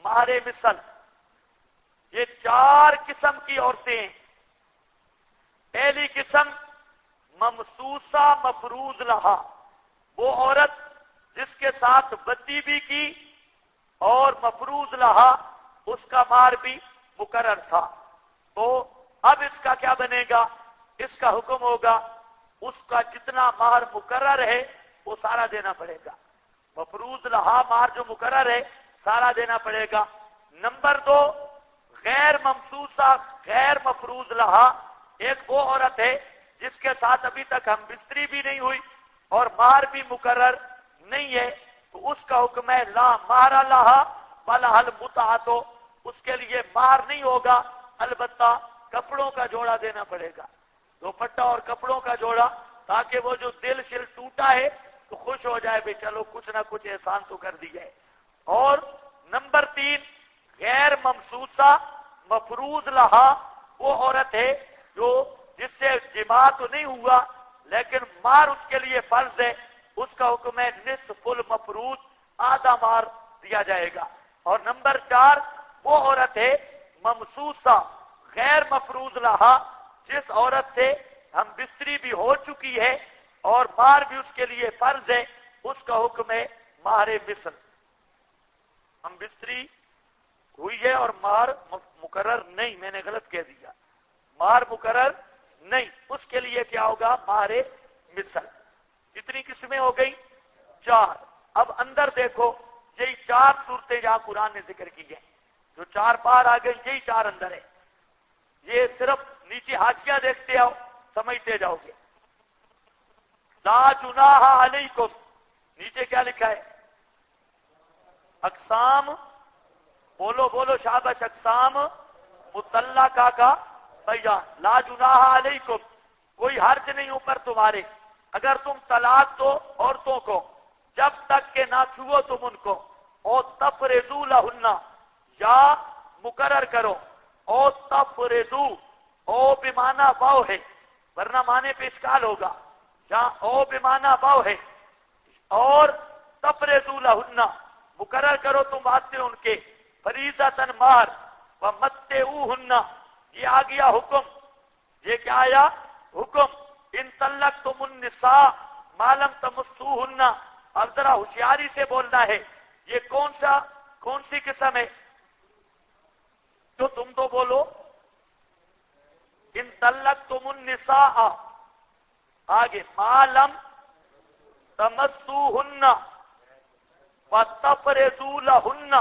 مہر مثل. یہ 4 قسم کی عورتیں ہیں. پہلی قسم ممسوسہ مفروض لہا، وہ عورت جس کے ساتھ بدی بھی کی اور مفروض لہا اس کا مہر بھی مقرر تھا. تو اب اس کا کیا بنے گا؟ اس کا حکم ہوگا اس کا جتنا مہر مقرر ہے وہ سارا دینا پڑے گا. مفروض لہا مہر جو مقرر ہے سارا دینا پڑے گا. نمبر 2 غیر ممسوسہ غیر مفروض لہا. ایک وہ عورت ہے جس کے ساتھ ابھی تک ہم بستری بھی نہیں ہوئی اور مہر بھی مقرر نہیں ہے، تو اس کا حکم ہے لا مہر لہا ولا حل متعاتو. اس کے لیے مہر نہیں ہوگا، البتہ کپڑوں کا جوڑا دینا پڑے گا، دوپٹہ اور کپڑوں کا جوڑا، تاکہ وہ جو دل شل ٹوٹا ہے تو خوش ہو جائے بھی چلو کچھ نہ کچھ احسان تو کر دیا ہے. اور نمبر 3 غیر ممسوسہ مفروض لہا وہ عورت ہے جو جس سے جماع تو نہیں ہوا لیکن مہر اس کے لیے فرض ہے. اس کا حکم ہے نصف المفروض، آدھا مہر دیا جائے گا. اور نمبر 4 وہ عورت ہے ممسوسہ غیر مفروض لہا جس عورت سے ہم بستری بھی ہو چکی ہے اور مہر بھی اس کے لیے فرض ہے. اس کا حکم ہے مہر مثل. ہم بستری ہوئی ہے اور مہر مقرر نہیں، میں نے غلط کہہ دیا، مہر مقرر نہیں، اس کے لیے کیا ہوگا؟ مہر مثل. کتنی قسمیں ہو گئی؟ 4. اب اندر دیکھو، یہی 4 صورتیں جہاں قرآن نے ذکر کی ہیں، جو 4 پار آ گئی یہی 4 اندر ہے. یہ صرف نیچے حاشیہ دیکھتے آؤ سمجھتے جاؤ گے. لا جناح علیکم، نیچے کیا لکھا ہے؟ اقسام، بولو بولو شابش، اقسام مطلقہ کا بیان. لا جناح علیکم، کوئی حرج نہیں اوپر تمہارے اگر تم طلاق دو عورتوں کو جب تک کہ نہ چھو تم ان کو، او تفرضوا لہن، یا مقرر کرو، او تفرضوا، او بمعنی واو ہے ورنہ معنی پہ اشکال ہوگا، جہاں او بمعنی واو ہے. اور تفرضوا لہن، مقرر کرو تم واسطے ان کے، فریضۃ مہر، ومتعوہن، یہ آ گیا حکم. یہ کیا آیا؟ حکم. ان طلقتم النساء ما لم تمسوہن. اب ذرا ہوشیاری سے بولنا ہے، یہ کون سی قسم ہے جو تم تو بولو؟ ان طلقتم النساء، آگے ما لم تمسوہن وتفرضوا لہن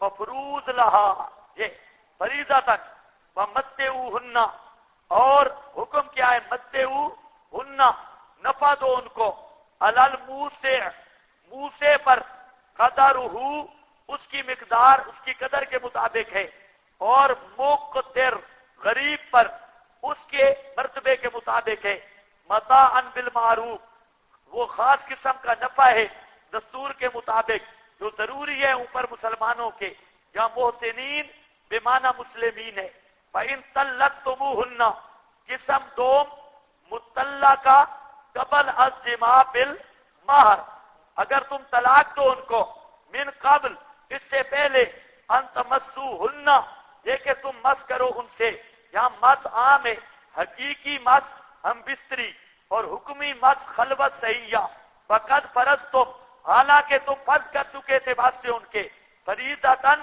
مفروض لہا، یہ فریضۃ ومتعوہن. اور حکم کیا ہے؟ متعوہن، نفع دو ان کو، علی الموسع، موسع پر، قدرہ، اس کی مقدار اس کی قدر کے مطابق ہے، اور مقتر، غریب پر اس کے مرتبے کے مطابق ہے. متاعا بالمعروف، وہ خاص قسم کا نفع ہے دستور کے مطابق جو ضروری ہے اوپر مسلمانوں کے، یا محسنین بمعنی مسلمین ہے. فَإِن طَلَّقْتُمُوهُنَّ، قسم دوم، مطلقہ قبل از جماع مہر، اگر تم طلاق دو ان کو، من قبل اس سے پہلے، ان تمسوہن یہ کہ تم مس کرو ان سے، یہاں مس عام ہے، حقیقی مس ہم بستری اور حکمی مس خلوت سیاح، فقد فرض تم حالانکہ تم فرض کر چکے تھے بات سے ان کے، فریضتاً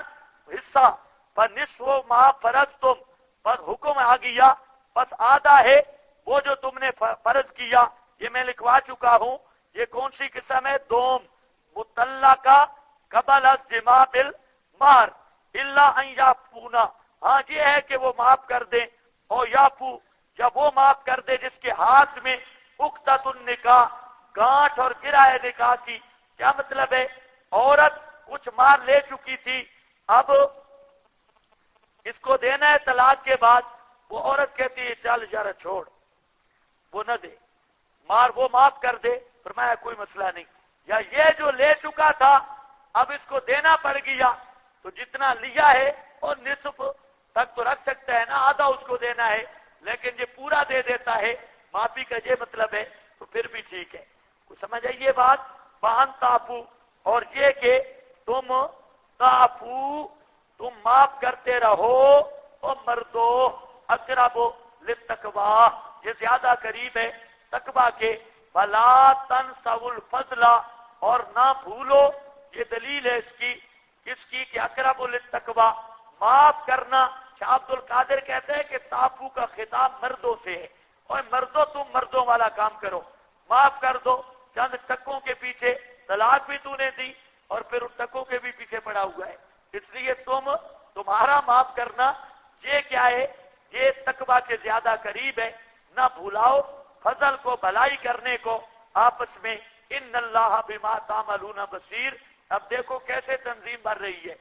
حصہ، پر نصف ما فرض تم، پر حکم آ گیا، بس آدھا ہے وہ جو تم نے فرض کیا، یہ میں لکھوا چکا ہوں۔ یہ کون سی قسم ہے؟ دوم، مطلقہ قبل از جماع بالمہر الا ان یعفونا، ہاں یہ ہے کہ وہ معاف کر دیں، اور یعفو یا وہ معاف کر دے جس کے ہاتھ میں عقدۃ النکاح، گانٹھ اور گرہ ہے نکاح کی۔ کیا مطلب ہے؟ عورت کچھ مار لے چکی تھی، اب اس کو دینا ہے طلاق کے بعد، وہ عورت کہتی ہے چل یار چھوڑ، وہ نہ دے، مار وہ معاف کر دے، فرمایا کوئی مسئلہ نہیں۔ یا یہ جو لے چکا تھا اب اس کو دینا پڑ گیا، تو جتنا لیا ہے اور نصف تک تو رکھ سکتا ہے نا، آدھا اس کو دینا ہے، لیکن یہ پورا دے دیتا ہے، معافی کا یہ مطلب ہے، تو پھر بھی ٹھیک ہے۔ کچھ سمجھ آئی یہ بات؟ بان تعفو، اور یہ کہ تم تعفو تم معاف کرتے رہو، اور مردو اقرب للتقوی یہ زیادہ قریب ہے تقوی کے، فلا تنسوا الفضل اور نہ بھولو، یہ دلیل ہے اس کی کہ اقرب للتقوی معاف کرنا۔ شاہ عبد القادر کہتے ہیں کہ تعفو کا خطاب مردوں سے ہے، اور مردوں تم مردوں والا کام کرو، معاف کر دو، چند ٹکوں کے پیچھے طلاق بھی تو نے دی اور پھر ان ٹکوں کے بھی پیچھے پڑا ہوا ہے، اس لیے تمہارا معاف کرنا یہ کیا ہے؟ یہ تقوی کے زیادہ قریب ہے۔ نہ بھلاؤ فضل کو، بھلائی کرنے کو آپس میں، ان اللہ بما تعملون بصیر۔ اب دیکھو کیسے تنظیم بڑھ رہی ہے۔